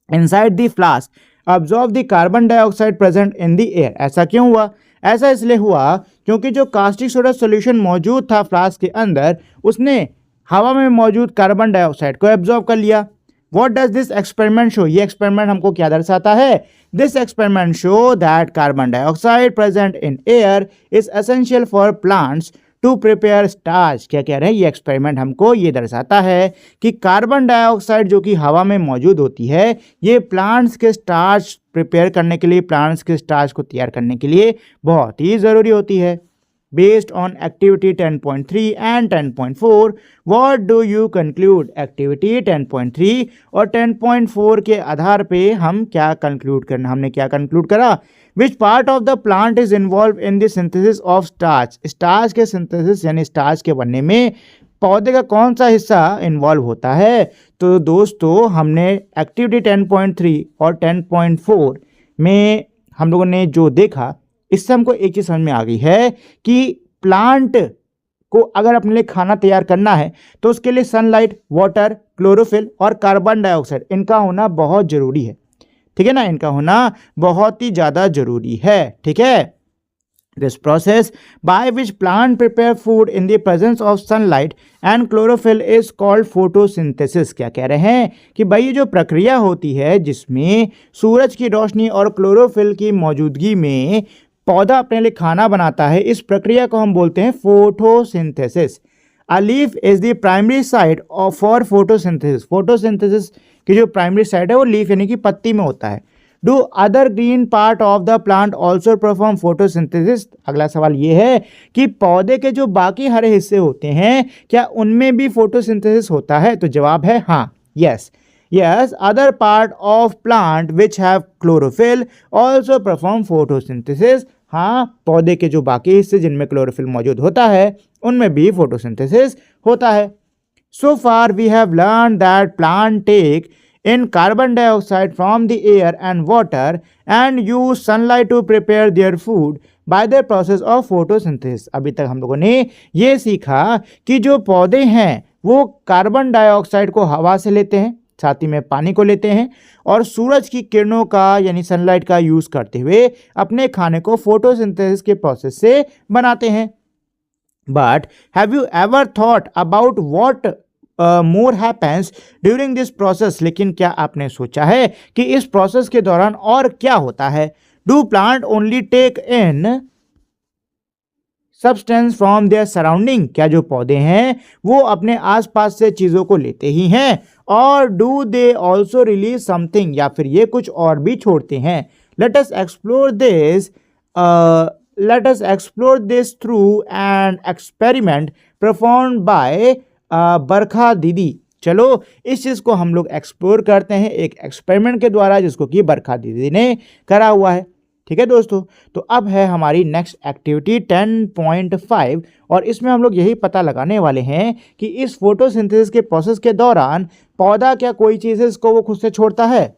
inside the flask absorb the carbon dioxide present in the air. ऐसा क्यों हुआ? ऐसा इसलिए हुआ क्योंकि जो कास्टिक सोडा सोल्यूशन मौजूद था फ्लास्क के अंदर, उसने हवा में मौजूद कार्बन डाइऑक्साइड को एब्जॉर्ब कर लिया। What does this experiment show? ये एक्सपेरिमेंट हमको क्या दर्शाता है? This experiment show that carbon dioxide present in air is essential for plants to prepare starch। क्या कह रहे हैं? ये एक्सपेरिमेंट हमको ये दर्शाता है कि कार्बन डाइऑक्साइड जो कि हवा में मौजूद होती है, ये प्लांट्स के स्टार्च प्रिपेयर करने के लिए, प्लांट्स के स्टार्च को तैयार करने के लिए बहुत ही ज़रूरी होती है। Based on activity 10.3 and 10.4, what do you conclude? Activity 10.3 और 10.4 के आधार पे हम क्या कंक्लूड करना, हमने क्या कंक्लूड करा? Which part of the plant is involved in the synthesis of starch? Starch के सिंथेसिस यानी स्टार्च के बनने में पौधे का कौन सा हिस्सा इन्वॉल्व होता है? तो दोस्तों हमने एक्टिविटी 10.3 और 10.4 में हम लोगों ने जो देखा, इससे हमको एक चीज़ समझ में आ गई है कि प्लांट को अगर अपने लिए खाना तैयार करना है तो उसके लिए सनलाइट, वाटर, क्लोरोफिल और कार्बन डाइऑक्साइड, इनका होना बहुत ज़रूरी है, ठीक है ना, इनका होना बहुत ही ज़्यादा ज़रूरी है, ठीक है। This process by which plant prepare food in the presence of sunlight and chlorophyll is called photosynthesis। क्या कह रहे हैं कि भाई ये जो प्रक्रिया होती है जिसमें सूरज की रोशनी और क्लोरोफिल की मौजूदगी में पौधा अपने लिए खाना बनाता है, इस प्रक्रिया को हम बोलते हैं photosynthesis. A leaf is the primary site for photosynthesis। Photosynthesis की जो प्राइमरी साइट है वो लीफ यानी कि पत्ती में होता है। Do other green part of the plant also perform photosynthesis. अगला सवाल ये है कि पौधे के जो बाकी हरे हिस्से होते हैं क्या उनमें भी फोटोसिंथेसिस होता है? तो जवाब है हाँ, yes yes, other part of plant which have chlorophyll also perform photosynthesis. हाँ, पौधे के जो बाकी हिस्से जिनमें क्लोरोफिल मौजूद होता है उनमें भी फोटोसिंथेसिस होता है। So far we have learn that plant take in carbon dioxide from the air and water and use sunlight to prepare their food by the process of photosynthesis। अभी तक हम लोगों ने ये सीखा कि जो पौधे हैं वो कार्बन डाइऑक्साइड को हवा से लेते हैं, साथ ही में पानी को लेते हैं और सूरज की किरणों का यानी सनलाइट का यूज़ करते हुए अपने खाने को फोटोसिंथेसिस के प्रोसेस से बनाते हैं। But have you ever thought about what more happens during this process. लेकिन क्या आपने सोचा है कि इस प्रोसेस के दौरान और क्या होता है? Do plant only take in substance from their surrounding. क्या जो पौधे हैं वो अपने आसपास से चीज़ों को लेते ही हैं, और do they also release something, या फिर ये कुछ और भी छोड़ते हैं? Let us explore this through an experiment performed by Barkha didi. चलो इस चीज़ को हम लोग एक्सप्लोर करते हैं एक एक्सपेरिमेंट के द्वारा जिसको कि बरखा दीदी ने करा हुआ है, ठीक है दोस्तों। तो अब है हमारी नेक्स्ट एक्टिविटी 10.5 और इसमें हम लोग यही पता लगाने वाले हैं कि इस फोटोसिंथेसिस के प्रोसेस के दौरान पौधा क्या कोई चीज़ है इसको वो खुद से छोड़ता है।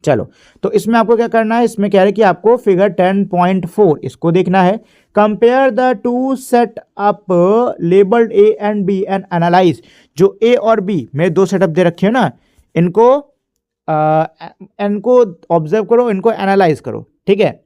चलो तो इसमें आपको क्या करना है, इसमें कह रहे हैं कि आपको फिगर 10.4 इसको देखना है। Compare the two set up labelled A and B and analyse. जो ए और बी में दो सेटअप दे रखे हो ना, इनको ऑब्जर्व करो, इनको एनालाइज करो, ठीक है।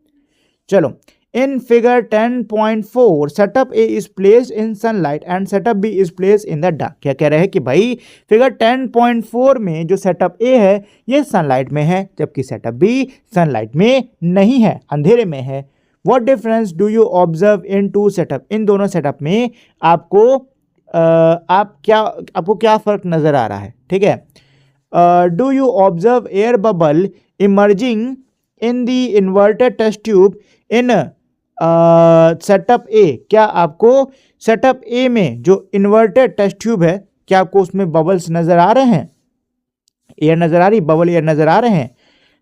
चलो in figure 10.4 setup A is placed in sunlight and setup B is placed in the dark. क्या कह रहे हैं कि भाई फिगर 10.4 में जो सेटअप ए है ये सनलाइट में है, जबकि सेटअप बी सनलाइट में नहीं है, अंधेरे में है। What difference do you observe in two setup. इन दोनों सेटअप में आपको क्या फर्क नजर आ रहा है, ठीक है। Do you observe air bubble emerging in the inverted test tube in setup A. क्या आपको सेटअप ए में जो इन्वर्टेड टेस्ट ट्यूब है क्या आपको उसमें बबल्स नजर आ रहे हैं, एयर नजर आ रही, बबल एयर नजर आ रहे हैं?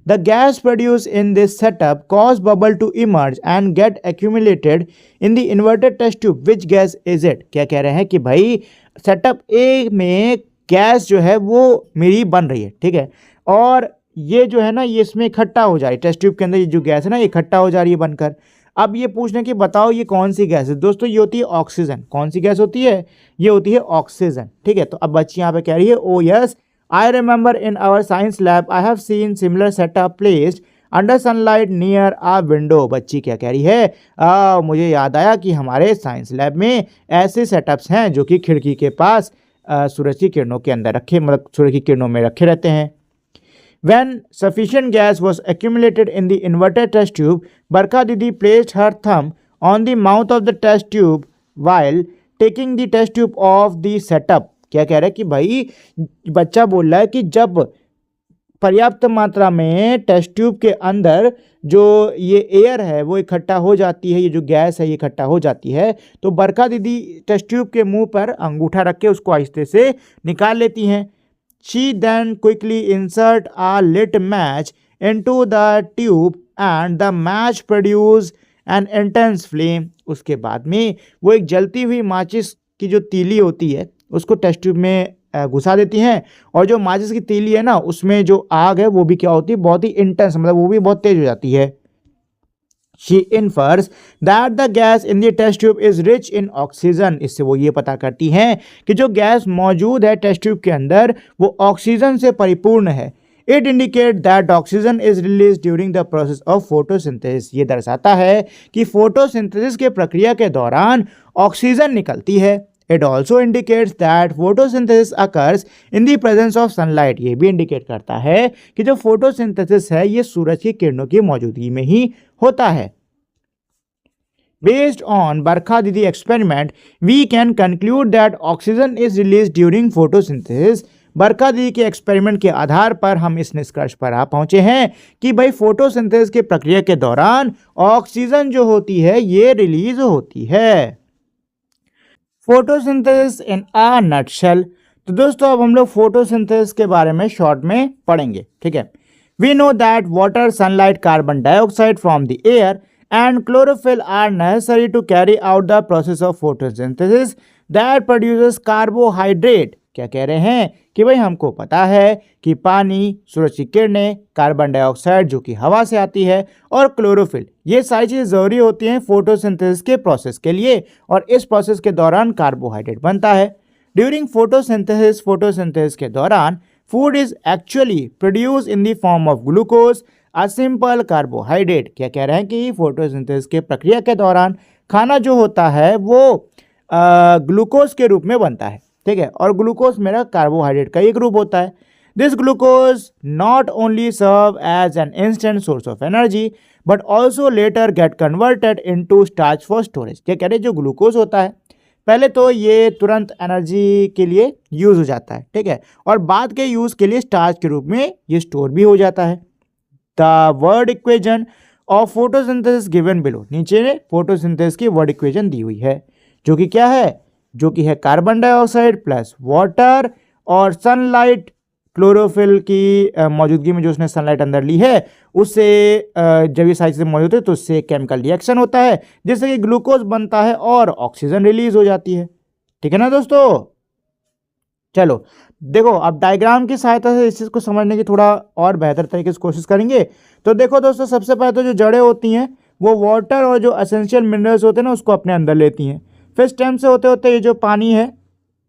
The gas produce in this setup cause bubble to emerge and get accumulated in the inverted test tube, which gas is it. क्या कह रहे हैं कि भाई सेटअप ए में गैस जो है वो मेरी बन रही है, ठीक है, और ये जो है ना ये इसमें इकट्ठा हो जा रही है, टेस्ट ट्यूब के अंदर ये जो गैस है ना इकट्ठा हो जा रही है बनकर। अब ये पूछने की बताओ ये कौन सी गैस है। दोस्तों ये होती है ऑक्सीजन। कौन सी गैस होती है? ये होती है ऑक्सीजन, ठीक है। तो अब बच्ची यहाँ पे कह रही है oh yes I remember in our science lab I have seen similar setup placed under sunlight near a window. बच्ची क्या कह रही है? मुझे याद आया कि हमारे साइंस लैब में ऐसे सेटअप्स हैं जो कि खिड़की के पास सूरज की किरणों के अंदर रखे, मतलब सूरज की किरणों में रखे रहते हैं। When sufficient gas was accumulated in the inverted test tube, Barkha Didi placed her thumb on the mouth of the test tube while taking the test tube off the setup. क्या कह रहा है कि भाई बच्चा बोल रहा है कि जब पर्याप्त मात्रा में टेस्ट ट्यूब के अंदर जो ये एयर है वो इकट्ठा हो जाती है, ये जो गैस है ये इकट्ठा हो जाती है, तो बरखा दीदी टेस्ट ट्यूब के मुंह पर अंगूठा रख के उसको आहिस्ते से निकाल लेती हैं। She then quickly insert a lit match into the tube and the match produce an intense flame. उसके बाद में वो एक जलती हुई माचिस की जो तीली होती है उसको टेस्ट ट्यूब में घुसा देती हैं, और जो माचिस की तीली है ना उसमें जो आग है वो भी क्या होती है, बहुत ही इंटेंस, मतलब वो भी बहुत तेज हो जाती है। She infers that the gas in the test tube is rich in oxygen. इससे वो ये पता करती हैं कि जो गैस मौजूद है टेस्ट ट्यूब के अंदर वो ऑक्सीजन से परिपूर्ण है। It indicates that oxygen is released during the process of photosynthesis. ये दर्शाता है कि फोटोसिंथेसिस के प्रक्रिया के दौरान ऑक्सीजन निकलती है। It also indicates that photosynthesis occurs in the presence of sunlight. ये भी इंडिकेट करता है कि जो फोटोसिंथेसिस है ये सूरज की किरणों की मौजूदगी में ही होता है। Based on Barkha Didi experiment, we can conclude that oxygen is released during photosynthesis. बरखा दीदी के एक्सपेरिमेंट के आधार पर हम इस निष्कर्ष पर आ पहुंचे हैं कि भाई फोटोसिंथेसिस के प्रक्रिया के दौरान ऑक्सीजन जो होती है ये रिलीज होती है। Photosynthesis in a nutshell. तो दोस्तों अब हम लोग फोटोसिंथेसिस के बारे में शॉर्ट में पढ़ेंगे, ठीक है। We know that water, sunlight, carbon dioxide from the air and chlorophyll are necessary to carry out the process of photosynthesis that produces carbohydrate. क्या कह रहे हैं कि भाई हमको पता है कि पानी, सूरज की किरणें, कार्बन डाइऑक्साइड जो कि हवा से आती है और क्लोरोफिल, ये सारी चीज़ें ज़रूरी होती हैं फोटोसिंथेसिस के प्रोसेस के लिए, और इस प्रोसेस के दौरान कार्बोहाइड्रेट बनता है। ड्यूरिंग फोटोसिंथेसिस के दौरान food is actually produce in the form of glucose, a simple carbohydrate. क्या कह रहे हैं कि फोटोसिंथेसिस के प्रक्रिया के दौरान खाना जो होता है वो ग्लूकोज के रूप में बनता है, ठीक है, और ग्लूकोज मेरा कार्बोहाइड्रेट का एक ग्रुप होता है। This glucose not only serve as an instant source of energy but also later get converted into starch for storage. क्या कह रहे हैं, जो ग्लूकोज होता है पहले तो ये तुरंत एनर्जी के लिए यूज़ हो जाता है, ठीक है, और बाद के यूज़ के लिए स्टार्च के रूप में ये स्टोर भी हो जाता है। The word equation of photosynthesis given below. नीचे फोटोसिंथेसिस की वर्ड इक्वेशन दी हुई है जो कि क्या है, जो कि है कार्बन डाइऑक्साइड प्लस वाटर और सनलाइट, क्लोरोफिल की मौजूदगी में जो उसने सनलाइट अंदर ली है उससे जब ये सारी चीज़ें मौजूद है तो उससे केमिकल रिएक्शन होता है जिससे कि ग्लूकोज बनता है और ऑक्सीजन रिलीज हो जाती है, ठीक है ना दोस्तों। चलो देखो अब डायग्राम की सहायता से इस चीज़ को समझने की थोड़ा और बेहतर तरीके से कोशिश करेंगे। तो देखो दोस्तों सबसे पहले तो जो जड़ें होती हैं वो वाटर और जो एसेंशियल मिनरल्स होते हैं ना उसको अपने अंदर लेती हैं। फिर स्टेम से होते होते ये जो पानी है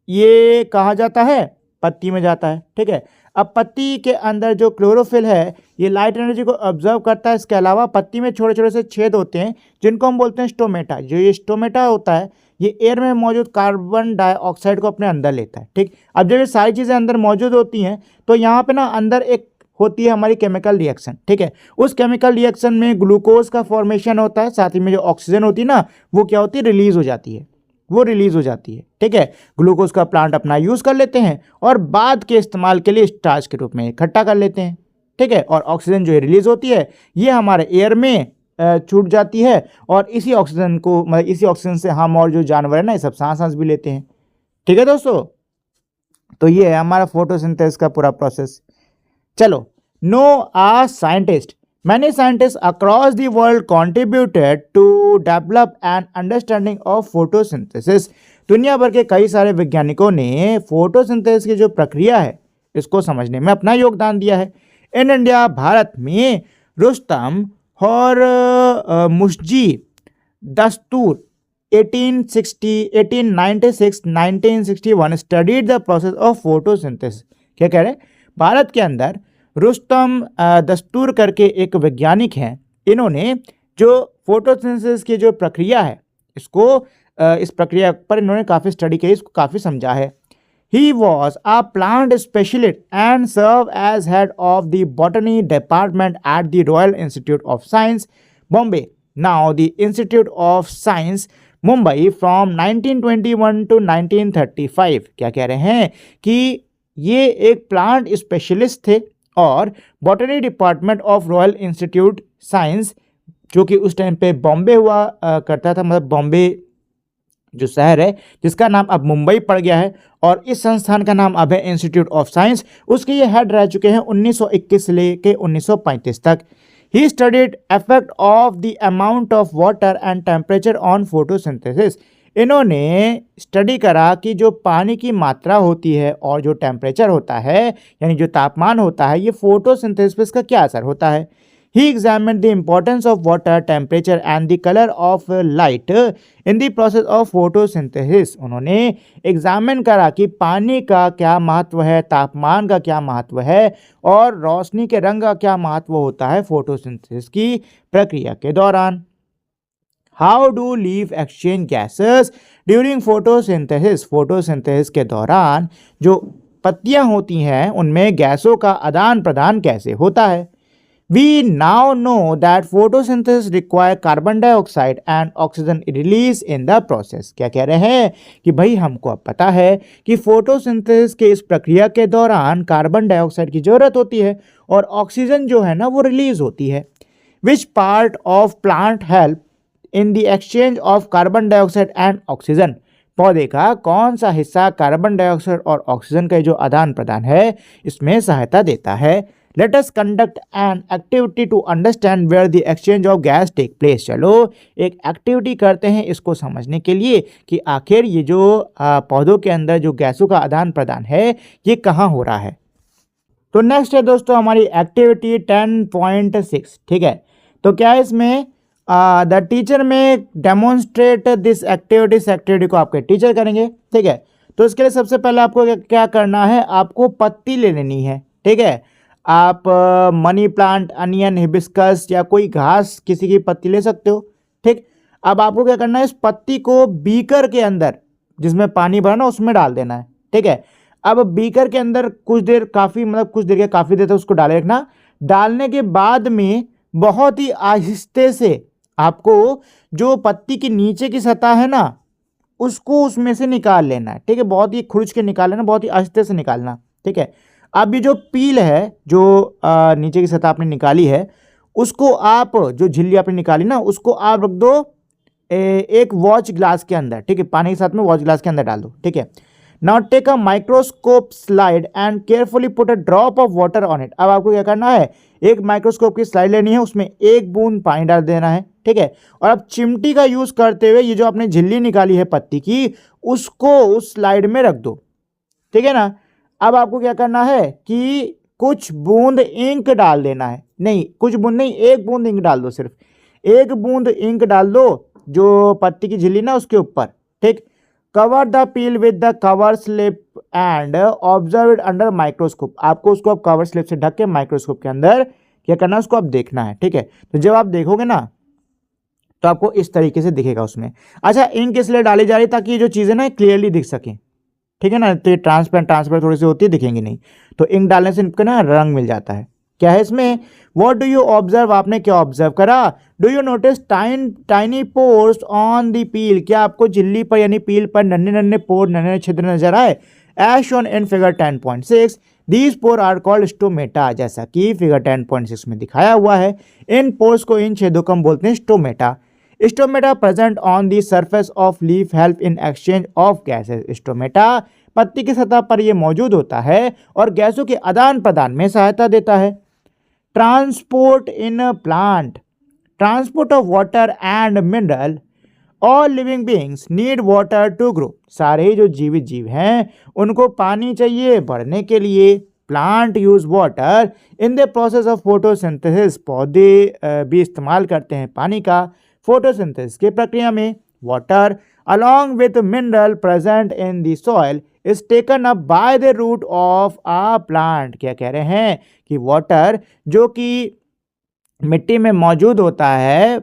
ये कहाँ जाता है, पत्ती में जाता है, ठीक है। अब पत्ती के अंदर जो क्लोरोफिल है ये लाइट एनर्जी को ऑब्जर्व करता है। इसके अलावा पत्ती में छोटे छोटे से छेद होते हैं जिनको हम बोलते हैं स्टोमेटा। जो ये स्टोमेटा होता है ये एयर में मौजूद कार्बन डाइऑक्साइड को अपने अंदर लेता है, ठीक। अब जब ये सारी चीज़ें अंदर मौजूद होती हैं तो यहाँ पे ना अंदर एक होती है हमारी केमिकल रिएक्शन, ठीक है। उस केमिकल रिएक्शन में ग्लूकोज का फॉर्मेशन होता है, साथ ही में जो ऑक्सीजन होती है ना वो क्या होती है, रिलीज हो जाती है, वो रिलीज हो जाती है, ठीक है। ग्लूकोज का प्लांट अपना यूज़ कर लेते हैं और बाद के इस्तेमाल के लिए स्टार्च के रूप में इकट्ठा कर लेते हैं, ठीक है। और ऑक्सीजन जो रिलीज होती है ये हमारे एयर में छूट जाती है और इसी ऑक्सीजन को, मतलब इसी ऑक्सीजन से हम और जो जानवर है ना ये सब सांस भी लेते हैं, ठीक है दोस्तों। तो ये है हमारा फोटोसिंथेसिस का पूरा प्रोसेस। चलो know a scientist many scientist across the world contributed to develop an understanding of photosynthesis. दुनिया भर के कई सारे वैज्ञानिकों ने फोटोसिंथेसिस की जो प्रक्रिया है इसको समझने में अपना योगदान दिया है। इन इंडिया भारत में रुस्तम और मुश्जी दस्तूर 1860 1896 1961 studied the process of photosynthesis. क्या कह रहे हैं? भारत के अंदर रुस्तम दस्तूर करके एक वैज्ञानिक हैं, इन्होंने जो फोटोसिंथेसिस की जो प्रक्रिया है इसको इस प्रक्रिया पर इन्होंने काफ़ी स्टडी की, इसको काफ़ी समझा है। He was a plant specialist and served as head of the botany department at the Royal Institute of Science, Bombay. Now the Institute of Science, Mumbai from 1921 to 1935. क्या कह रहे हैं कि ये एक प्लांट स्पेशलिस्ट थे और botany department of royal institute science, जो कि उस टाइम पे बॉम्बे हुआ करता था, मतलब बॉम्बे जो शहर है जिसका नाम अब मुंबई पड़ गया है, और इस संस्थान का नाम अब है इंस्टीट्यूट ऑफ साइंस। उसके ये हेड रह चुके हैं 1921 से लेके 1935 तक। He studied effect of the amount of water and temperature on photosynthesis. इन्होंने स्टडी करा कि जो पानी की मात्रा होती है और जो टेम्परेचर होता है यानी जो तापमान होता है, ये फोटोसिंथेसिस का क्या असर होता है। He examined the importance of water, temperature and the color of light in the process of photosynthesis. उन्होंने एग्जामिन करा कि पानी का क्या महत्व है, तापमान का क्या महत्व है और रोशनी के रंग का क्या महत्व होता है फोटोसिंथेसिस की प्रक्रिया के दौरान। How do leaf exchange gases during photosynthesis? Photosynthesis के दौरान जो पत्तियां होती हैं उनमें गैसों का आदान प्रदान कैसे होता है। We now know that photosynthesis require carbon dioxide and oxygen release in the process. क्या कह रहे हैं कि भाई हमको अब पता है कि फोटोसिंथेसिस के इस प्रक्रिया के दौरान कार्बन डाइऑक्साइड की जरूरत होती है और ऑक्सीजन जो है ना वो रिलीज होती है। Which part of plant help in the exchange of carbon dioxide and oxygen? पौधे का कौन सा हिस्सा कार्बन डाइऑक्साइड और ऑक्सीजन का जो आदान प्रदान है इसमें सहायता देता है। Let us conduct an activity to understand where the exchange of gas take place. चलो एक एक्टिविटी करते हैं इसको समझने के लिए कि आखिर ये जो पौधों के अंदर जो गैसों का आदान प्रदान है ये कहाँ हो रहा है। तो नेक्स्ट है दोस्तों हमारी एक्टिविटी 10.6। ठीक है, तो क्या है इसमें the teacher may demonstrate this activity. इस एक्टिविटी को आपके टीचर करेंगे। ठीक है, तो इसके लिए सबसे पहले आपको क्या करना है, आपको पत्ती ले लेनी है। ठीक है, आप मनी प्लांट, अनियन, हिबिस्कस या कोई घास किसी की पत्ती ले सकते हो। ठीक, अब आपको क्या करना है, इस पत्ती को बीकर के अंदर जिसमें पानी भरा ना उसमें डाल देना है। ठीक है, अब बीकर के अंदर कुछ देर काफ़ी देर तक उसको डाले रखना। डालने के बाद में बहुत ही आहिस्ते से आपको जो पत्ती की नीचे की सतह है ना उसको उसमें से निकाल लेना है। ठीक है, बहुत ही खुरच के निकाल लेना, बहुत ही आहिस्ते से निकालना। ठीक है, अब ये जो पील है जो नीचे की सतह आपने निकाली है उसको आप जो झिल्ली आपने निकाली ना उसको आप रख दो एक वॉच ग्लास के अंदर। ठीक है, पानी के साथ में वॉच ग्लास के अंदर डाल दो। ठीक है, now take a microscope slide and carefully put a drop of water on it. अब आपको क्या करना है, एक माइक्रोस्कोप की स्लाइड लेनी है, उसमें एक बूंद पानी डाल देना है। ठीक है, और अब चिमटी का यूज करते हुए ये जो आपने झिल्ली निकाली है पत्ती की उसको उस स्लाइड में रख दो। ठीक है ना, अब आपको क्या करना है कि कुछ बूंद इंक डाल देना है। नहीं, कुछ बूंद नहीं, एक बूंद इंक डाल दो, सिर्फ एक बूंद इंक डाल दो जो पत्ती की झिल्ली ना उसके ऊपर। ठीक, cover the peel with the cover slip and observe it under microscope. आपको उसको अब कवर स्लिप से ढक के माइक्रोस्कोप के अंदर क्या करना है, उसको आप देखना है। ठीक है, तो जब आप देखोगे ना तो आपको इस तरीके से दिखेगा उसमें। अच्छा, इंक इसलिए डाली जा रही ताकि ये जो चीज़ें ना क्लियरली दिख सकें। ठीक है ना, तो ये ट्रांसपेरेंट थोड़ी सी होती है, दिखेंगी नहीं, तो इंक डालने से इनका ना रंग मिल जाता है। क्या है इसमें, व्हाट डू यू ऑब्जर्व, आपने क्या ऑब्जर्व करा। Do you notice tiny pores on the peel, क्या आपको झिल्ली पर यानी पील पर नन्हे नन्हे पोर, नन्हे छिद्र नजर आए। As shown in figure 10.6 these pore are called stomata, जैसा कि फिगर 10.6 में दिखाया हुआ है। इन पोर्स को, इन छेदों को हम बोलते हैं stomata. Stomata present on the surface of leaf help in exchange of gases. Stomata पत्ती की सतह पर यह मौजूद होता है और गैसों के आदान प्रदान में सहायता देता है। Transport in plant, transport of water and mineral, all living beings need water to grow. सारे ही जो जीवित जीव हैं उनको पानी चाहिए बढ़ने के लिए। Plant use water in the process of photosynthesis, पौधे भी इस्तेमाल करते हैं पानी का फोटोसिंथेसिस की प्रक्रिया में। Water along with mineral present in the soil is taken up by the root of a plant। क्या कह रहे हैं कि वाटर जो कि मिट्टी में मौजूद होता है,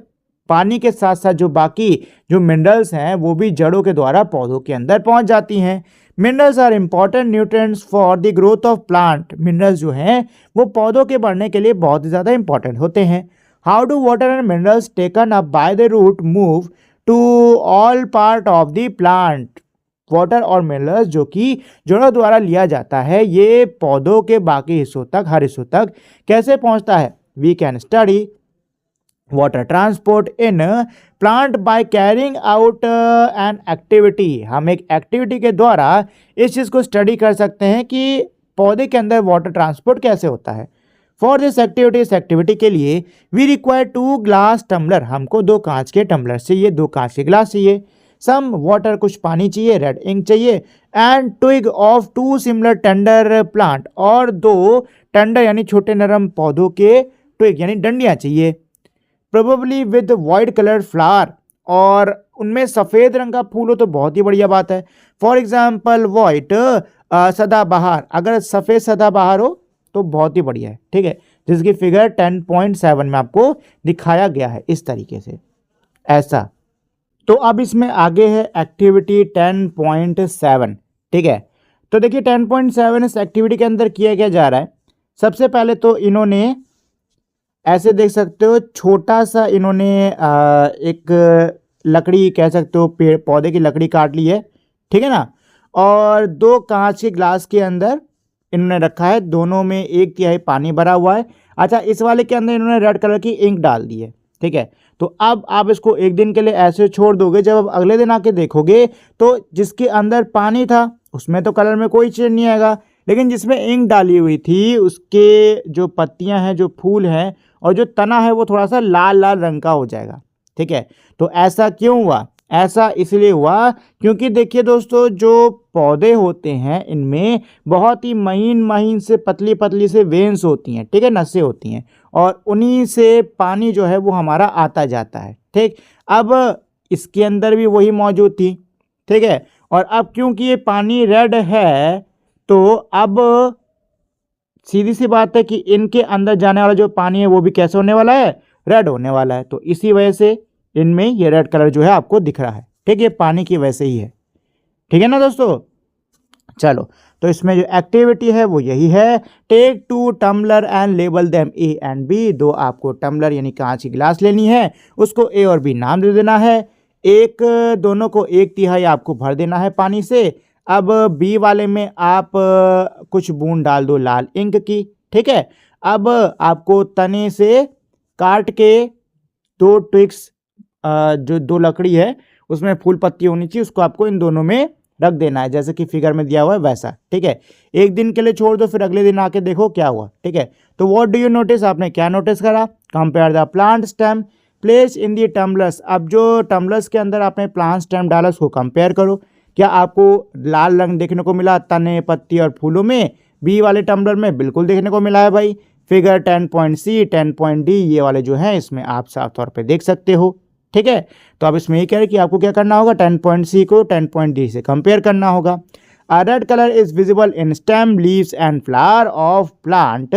पानी के साथ साथ जो बाकी जो मिनरल्स हैं वो भी जड़ों के द्वारा पौधों के अंदर पहुंच जाती हैं। Minerals are important nutrients for the growth of plant. Minerals जो हैं वो पौधों के बढ़ने के लिए बहुत ही ज़्यादा इंपॉर्टेंट होते हैं। How do water and minerals taken up by the root move to all part of the plant. Water और मिनरल्स जो कि जड़ों द्वारा लिया जाता है ये पौधों के बाकी हिस्सों तक, हर हिस्सों तक कैसे पहुंचता है। We can study water transport in plant by carrying out an activity. हम एक एक्टिविटी के द्वारा इस चीज़ को स्टडी कर सकते हैं कि पौधे के अंदर वाटर ट्रांसपोर्ट कैसे होता है। फॉर दिस एक्टिविटी, इस एक्टिविटी के लिए वी रिक्वायर 2 ग्लास टम्बलर, हमको 2 कांच के टम्बलर चाहिए, 2 कांच के ग्लास चाहिए। सम वाटर, कुछ पानी चाहिए, रेड इंक चाहिए, and twig of 2 similar tender plant, और 2 टेंडर यानी छोटे नरम पौधों के ट्विग यानी डंडियाँ चाहिए। Probably with white colour flower, और उनमें सफ़ेद रंग का फूल हो तो बहुत ही बढ़िया बात है। फॉर एग्जाम्पल वाइट सदाबहार, अगर सफ़ेद सदाबहार हो तो बहुत ही बढ़िया है, ठीक है, जिसकी फिगर 10.7 में आपको दिखाया गया है इस तरीके से ऐसा। तो अब इसमें आगे है एक्टिविटी 10.7, ठीक है। तो देखिए 10.7 इस एक्टिविटी के अंदर किया क्या जा रहा है। सबसे पहले तो इन्होंने ऐसे देख सकते हो छोटा सा इन्होंने एक लकड़ी कह सकते हो पेड़ पौधे की लकड़ी काट ली है, ठीक है ना, और 2 कांच के ग्लास के अंदर इन्होंने रखा है, दोनों में 1/3 पानी भरा हुआ है। अच्छा, इस वाले के अंदर इन्होंने रेड कलर की इंक डाल दी है, ठीक है। तो अब आप इसको एक दिन के लिए ऐसे छोड़ दोगे, जब आप अगले दिन आके देखोगे तो जिसके अंदर पानी था उसमें तो कलर में कोई चेंज नहीं आएगा, लेकिन जिसमें इंक डाली हुई थी उसके जो पत्तियां हैं, जो फूल हैं और जो तना है वो थोड़ा सा लाल लाल रंग का हो जाएगा, ठीक है। तो ऐसा क्यों हुआ? ऐसा इसलिए हुआ क्योंकि देखिए दोस्तों, जो पौधे होते हैं इनमें बहुत ही महीन महीन से पतली पतली से वेन्स होती हैं, ठीक है, नसें होती हैं, और उन्हीं से पानी जो है वो हमारा आता जाता है, ठीक। अब इसके अंदर भी वही मौजूद थी, ठीक है, और अब क्योंकि ये पानी रेड है तो अब सीधी सी बात है कि इनके अंदर जाने वाला जो पानी है वो भी कैसे होने वाला है, रेड होने वाला है। तो इसी वजह से इनमें ये रेड कलर जो है आपको दिख रहा है, ठीक है, पानी की वजह से ही है, ठीक है ना दोस्तों। चलो, तो इसमें जो एक्टिविटी है वो यही है, take 2 tumbler and label them A and B. 2 आपको टम्बलर यानी कांच की गिलास लेनी है, उसको ए और बी नाम दे देना है। दोनों को 1/3 आपको भर देना है पानी से। अब बी वाले में आप कुछ बूंद डाल दो लाल इंक की, ठीक है। अब आपको तने से काट के 2 ट्विक्स, जो 2 लकड़ी है उसमें फूल पत्ती होनी चाहिए, उसको आपको इन दोनों में रख देना है, जैसे कि फिगर में दिया हुआ है वैसा, ठीक है। एक दिन के लिए छोड़ दो, फिर अगले दिन आके देखो क्या हुआ, ठीक है। तो व्हाट डू यू नोटिस, आपने क्या नोटिस करा? Compare the plant stem place in the tumblers. अब जो टम्बलर्स के अंदर आपने प्लांट स्टेम डाला उसको कंपेयर करो, क्या आपको लाल रंग देखने को मिला तने पत्ती और फूलों में? बी वाले टम्बलर में बिल्कुल देखने को मिला है भाई। फिगर 10.C 10.D ये वाले जो हैं इसमें आप साफ तौर पे देख सकते हो, ठीक है। तो अब इसमें ये कह रहे हैं कि आपको क्या करना होगा, 10.C को 10.D से कंपेयर करना होगा। A red color is visible in stem, leaves and flower of plant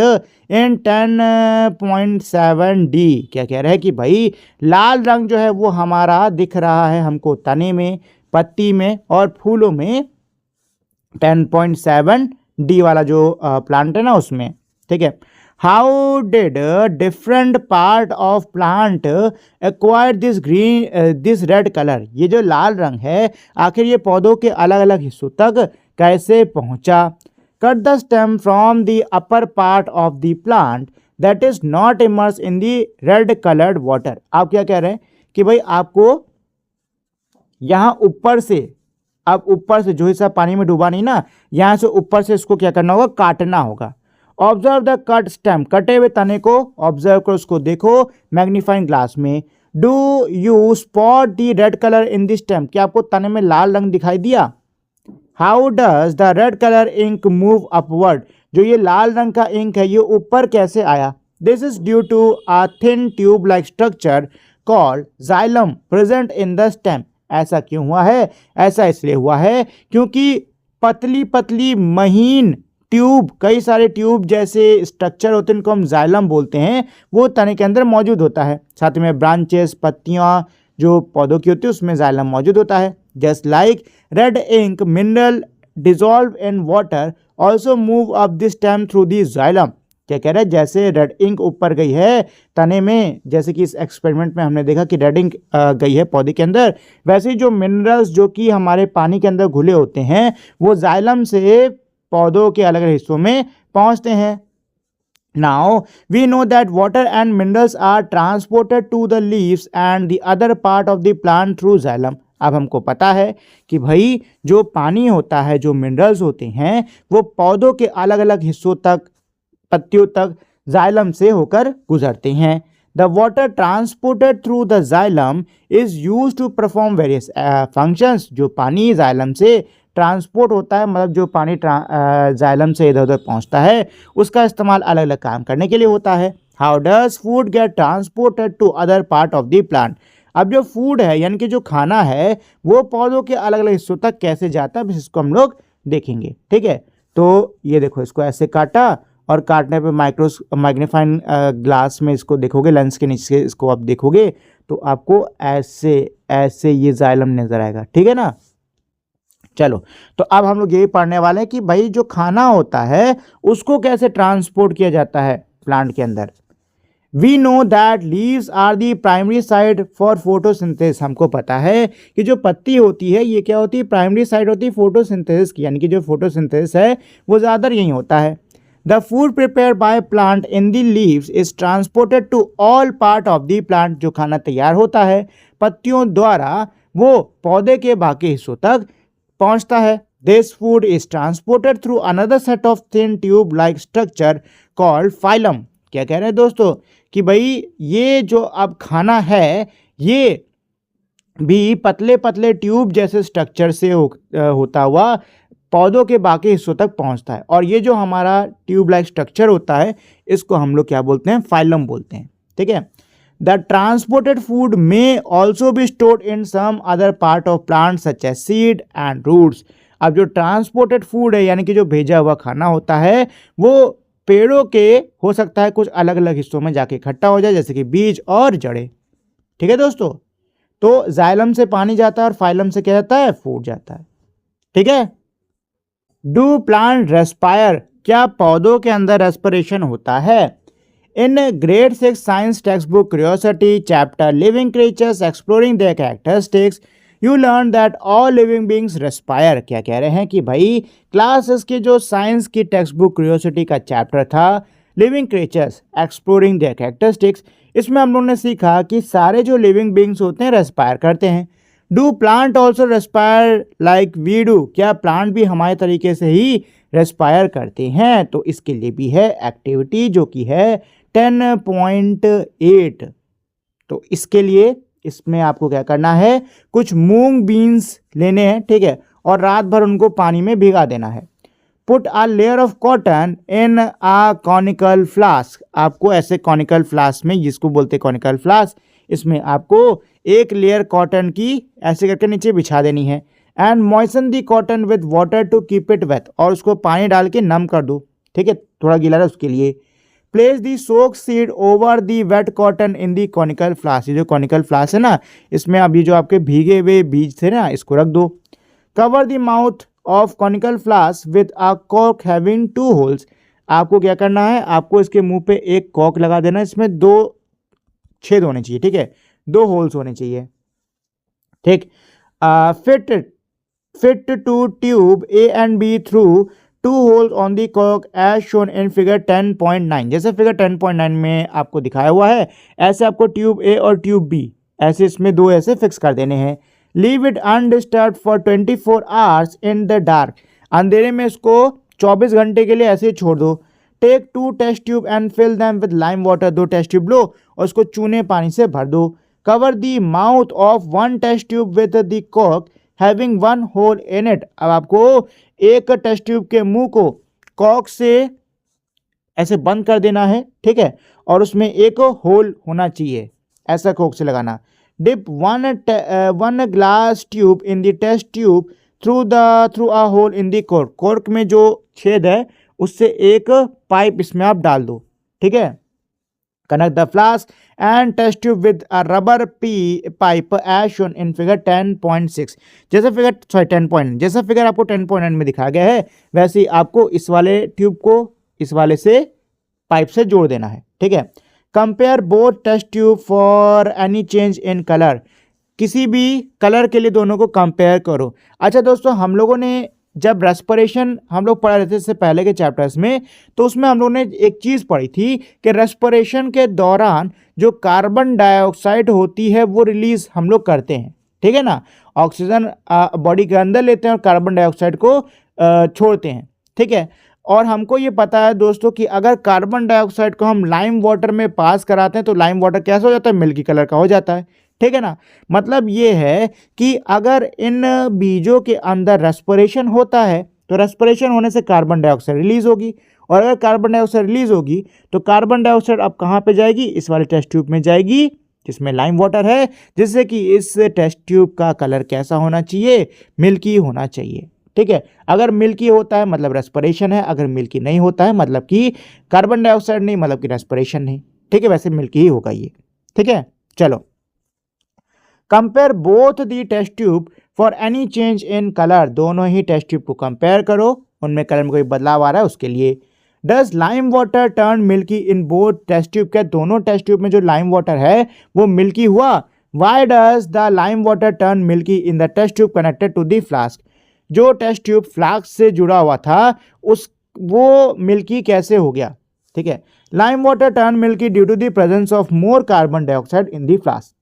in 10.7D। क्या कह रहे हैं कि भाई लाल रंग जो है वो हमारा दिख रहा है हमको तने में, पत्ती में और फूलों में 10.7D वाला जो प्लांट है ना उसमें, ठीक है। How did different part of plant acquire this red colour. ये जो लाल रंग है आखिर ये पौधों के अलग अलग हिस्सों तक कैसे पहुंचा? Cut the stem from the upper part of the plant that is not immerse in the red coloured water. आप क्या कह रहे हैं कि भाई आपको यहाँ ऊपर से, अब ऊपर से जो हिस्सा पानी में डूबा नहीं ना, यहाँ से ऊपर से इसको क्या करना होगा, काटना होगा, ऑब्जर्व द कट स्टेम, कटे हुए तने को ऑब्जर्व करो, उसको देखो मैग्नीफाइंग ग्लास में। Do you spot the red colour in the stem, क्या आपको तने में लाल रंग दिखाई दिया? How does the red colour ink move upward, जो ये लाल रंग का इंक है ये ऊपर कैसे आया? This is due to a thin tube like structure called xylem present in the stem. ऐसा क्यों हुआ है? ऐसा इसलिए हुआ है क्योंकि पतली पतली महीन ट्यूब, कई सारे ट्यूब जैसे स्ट्रक्चर होते हैं, इनको हम जाइलम बोलते हैं, वो तने के अंदर मौजूद होता है। साथ में ब्रांचेस, पत्तियां जो पौधों की होती है उसमें जाइलम मौजूद होता है। Just like red ink mineral dissolve in water also move up the stem through the xylem. क्या कह रहे हैं? जैसे रेड इंक ऊपर गई है तने में, जैसे कि इस एक्सपेरिमेंट में हमने देखा कि रेड इंक गई है पौधे के अंदर, वैसे ही जो मिनरल्स जो कि हमारे पानी के अंदर घुले होते हैं वो जाइलम से पौधों के अलग अलग हिस्सों में पहुंचते हैं। Now we know that water and minerals are transported to the leaves and the other part of the plant through xylem। अब हमको पता है कि भाई जो पानी होता है, जो मिनरल्स होते हैं, वो पौधों के अलग अलग हिस्सों तक, पत्तियों तक जाइलम से होकर गुजरते हैं। The water transported through the xylem is use to perform various functions. जो पानी जाइलम से ट्रांसपोर्ट होता है, मतलब जो पानी जाइलम से इधर उधर पहुंचता है, उसका इस्तेमाल अलग अलग काम करने के लिए होता है। How does food get transported to other part of the plant. अब जो फूड है यानी कि जो खाना है वो पौधों के अलग अलग हिस्सों तक कैसे जाता है, इसको हम लोग देखेंगे। ठीक है, तो ये देखो, इसको ऐसे काटा और काटने पे मैग्नीफाइंग ग्लास में इसको देखोगे, लेंस के नीचे इसको आप देखोगे तो आपको ऐसे ऐसे ये जाइलम नजर आएगा। ठीक है ना। चलो, तो अब हम लोग यही पढ़ने वाले हैं कि भाई जो खाना होता है उसको कैसे ट्रांसपोर्ट किया जाता है प्लांट के अंदर। We know that leaves are the primary site for photosynthesis. हमको पता है कि जो पत्ती होती है ये क्या होती है? प्राइमरी साइड होती है फोटोसिंथेसिस की, यानी कि जो फोटोसिंथेसिस है वो ज़्यादातर यही होता है। The food prepare by plant in the leaves is transported to all part of the plant. जो खाना तैयार होता है पत्तियों द्वारा वो पौधे के बाकी हिस्सों तक पहुंचता है। This food is transported through another set of thin tube like structure called phylum. क्या कह रहे हैं दोस्तों कि भाई ये जो अब खाना है ये भी पतले पतले ट्यूब जैसे स्ट्रक्चर से होता हुआ पौधों के बाकी हिस्सों तक पहुंचता है। और ये जो हमारा ट्यूब लाइक स्ट्रक्चर होता है इसको हम लोग क्या बोलते हैं? फाइलम बोलते हैं। ठीक है। The transported food may also be stored in some other part of plant such as seed and roots. अब जो ट्रांसपोर्टेड फूड है यानी कि जो भेजा हुआ खाना होता है वो पेड़ों के हो सकता है कुछ अलग अलग हिस्सों में जाके इकट्ठा हो जाए, जैसे कि बीज और जड़ें। ठीक है दोस्तों, तो जाइलम से पानी जाता है और फाइलम से क्या जाता है? फूड जाता है। ठीक है। डू प्लांट रेस्पायर, क्या पौधों के अंदर रेस्पिरेशन होता है? In grade 6 science text book curiosity chapter living creatures exploring there characteristics you learn that all living beings respire. क्या कह रहे हैं कि भाई क्लासेस के जो साइंस की टेक्स्ट बुक क्यूरियोसिटी का चैप्टर था living creatures exploring there characteristics, इसमें हम लोगों ने सीखा कि सारे जो लिविंग बींग्स होते हैं रेस्पायर करते हैं। Do plant also respire like we do, क्या प्लांट भी हमारे तरीके से ही रेस्पायर करते हैं? तो इसके लिए भी है एक्टिविटी जो कि है 10.8। तो इसके लिए इसमें आपको क्या करना है? कुछ मूंग बीन्स लेने हैं, ठीक है, और रात भर उनको पानी में भिगा देना है। Put a layer of cotton in a conical flask, आपको ऐसे कॉनिकल फ्लास्क में, जिसको बोलते हैं कॉनिकल फ्लास्क, इसमें आपको एक लेयर कॉटन की ऐसे करके नीचे बिछा देनी है। And moisten the cotton with water to keep it wet, और उसको पानी डाल के नम कर दो। ठीक है, थोड़ा गीला रहे उसके लिए। Place the soak seed over the wet cotton in the conical flask, ये जो कॉनिकल फ्लास्क है ना इसमें अभी जो आपके भीगे हुए बीज थे ना इसको रख दो। Cover the mouth of conical flask with a cork having 2 holes, आपको क्या करना है? आपको इसके मुंह पे एक कॉर्क लगा देना, इसमें 2 छेद होने चाहिए। ठीक है, 2 होल्स होने चाहिए। ठीक। Fit two tube A and B through 2 holes on the cork as shown in figure 10.9। जैसे फिगर 10.9 में आपको दिखाया हुआ है ऐसे आपको ट्यूब ए और ट्यूब बी ऐसे इसमें 2 ऐसे फिक्स कर देने हैं। Leave it undisturbed for 24 hours in the dark, अंधेरे में इसको 24 घंटे के लिए ऐसे ही छोड़ दो। Take 2 test tube and fill them with lime water, 2 test tube लो और उसको चूने पानी से भर दो। Cover the mouth of 1 test tube with the cork having 1 hole in it. अब आपको एक टेस्ट ट्यूब के मुंह को कॉर्क से ऐसे बंद कर देना है, ठीक है, और उसमें एक होल होना चाहिए, ऐसा कॉर्क से लगाना। Dip 1 glass tube in the test tube through a hole in the cork, cork में जो छेद है उससे एक पाइप इसमें आप डाल दो, ठीक है। Connect the flask and test tube with a rubber pipe as shown in figure 10.6। जैसा फिगर 10 जैसा फिगर आपको 10.9 में दिखाया गया है वैसे ही आपको इस वाले ट्यूब को इस वाले से पाइप से जोड़ देना है, ठीक है। Compare both test tube for any change in colour, किसी भी कलर के लिए दोनों को कंपेयर करो। अच्छा दोस्तों, हम लोगों ने जब रेस्पिरेशन हम लोग पढ़ा रहे थे इससे पहले के चैप्टर्स में, तो उसमें हम लोगों ने एक चीज़ पढ़ी थी कि रेस्पिरेशन के दौरान जो कार्बन डाइऑक्साइड होती है वो रिलीज हम लोग करते हैं, ठीक है ना। ऑक्सीजन बॉडी के अंदर लेते हैं और कार्बन डाइऑक्साइड को छोड़ते हैं, ठीक है। और हमको ये पता है दोस्तों कि अगर कार्बन डाइऑक्साइड को हम लाइम वाटर में पास कराते हैं तो लाइम वाटर कैसा हो जाता है, मिल्की कलर का हो जाता है, ठीक है ना। मतलब ये है कि अगर इन बीजों के अंदर रेस्पिरेशन होता है तो रेस्पिरेशन होने से कार्बन डाइऑक्साइड रिलीज होगी, और अगर कार्बन डाइऑक्साइड रिलीज होगी तो कार्बन डाइऑक्साइड अब कहाँ पे जाएगी, इस वाले टेस्ट ट्यूब में जाएगी जिसमें लाइम वाटर है, जिससे कि इस टेस्ट ट्यूब का कलर कैसा होना चाहिए, मिल्की होना चाहिए, ठीक है। अगर मिल्की होता है मतलब रेस्पिरेशन है, अगर मिल्की नहीं होता है मतलब कि कार्बन डाइऑक्साइड नहीं, मतलब कि रेस्पिरेशन नहीं, ठीक है। वैसे मिल्की ही होगा ये, ठीक है। चलो, compare both the test tube for any change in colour, दोनों ही टेस्ट ट्यूब को कंपेयर करो, उनमें कलर में कोई बदलाव आ रहा है उसके लिए। Does lime water turn milky in both test tube, क्या दोनों टेस्ट ट्यूब में जो लाइम वाटर है वो मिल्की हुआ। Why does the lime water turn milky in the test tube connected to the flask, जो टेस्ट ट्यूब फ्लास्क से जुड़ा हुआ था उस वो मिल्की कैसे हो गया, ठीक है। Lime water turn milky due to the presence of more carbon dioxide in the flask,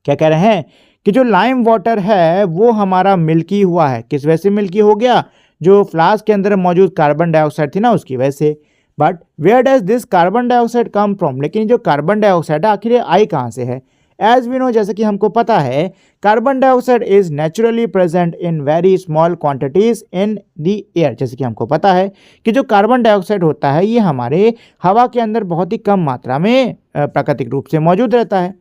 क्या कह रहे हैं कि जो लाइम वाटर है वो हमारा मिल्की हुआ है, किस वजह से मिल्की हो गया, जो फ्लास्क के अंदर मौजूद कार्बन डाइऑक्साइड थी ना उसकी वजह से। But where does this carbon dioxide come from, लेकिन जो कार्बन डाइऑक्साइड है आखिर आई कहाँ से है। एज वी नो, जैसे कि हमको पता है, carbon dioxide is naturally present in very small quantities in the air, जैसे कि हमको पता है कि जो कार्बन डाइऑक्साइड होता है ये हमारे हवा के अंदर बहुत ही कम मात्रा में प्राकृतिक रूप से मौजूद रहता है।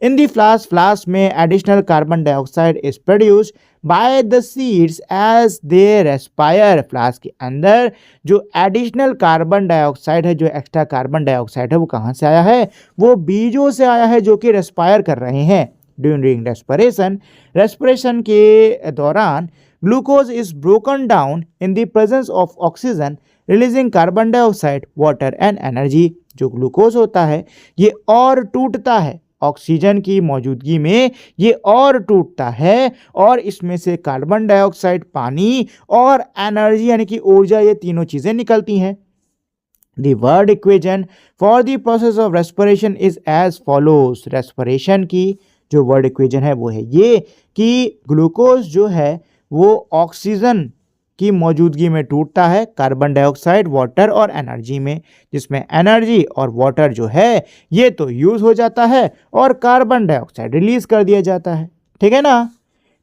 इन दी फ्लास्क में additional carbon dioxide is produced by the seeds as they respire, flask के अंदर जो एडिशनल कार्बन डाइऑक्साइड है, जो एक्स्ट्रा कार्बन डाइऑक्साइड है वो कहाँ से आया है, वो बीजों से आया है जो कि रेस्पायर कर रहे हैं। ड्यूरिंग रेस्पिरेशन के दौरान glucose is broken down in the presence of oxygen releasing carbon dioxide water and energy, जो ग्लूकोज होता है ये और टूटता है ऑक्सीजन की मौजूदगी में, ये और टूटता है और इसमें से कार्बन डाइऑक्साइड, पानी और एनर्जी यानी कि ऊर्जा, ये तीनों चीजें निकलती हैं। The word equation for the process of respiration is as follows, respiration की जो वर्ड इक्वेशन है वो है ये कि ग्लूकोज जो है वो ऑक्सीजन की मौजूदगी में टूटता है कार्बन डाइऑक्साइड, वाटर और एनर्जी में, जिसमें एनर्जी और वाटर जो है ये तो यूज हो जाता है और कार्बन डाइऑक्साइड रिलीज कर दिया जाता है, ठीक है ना।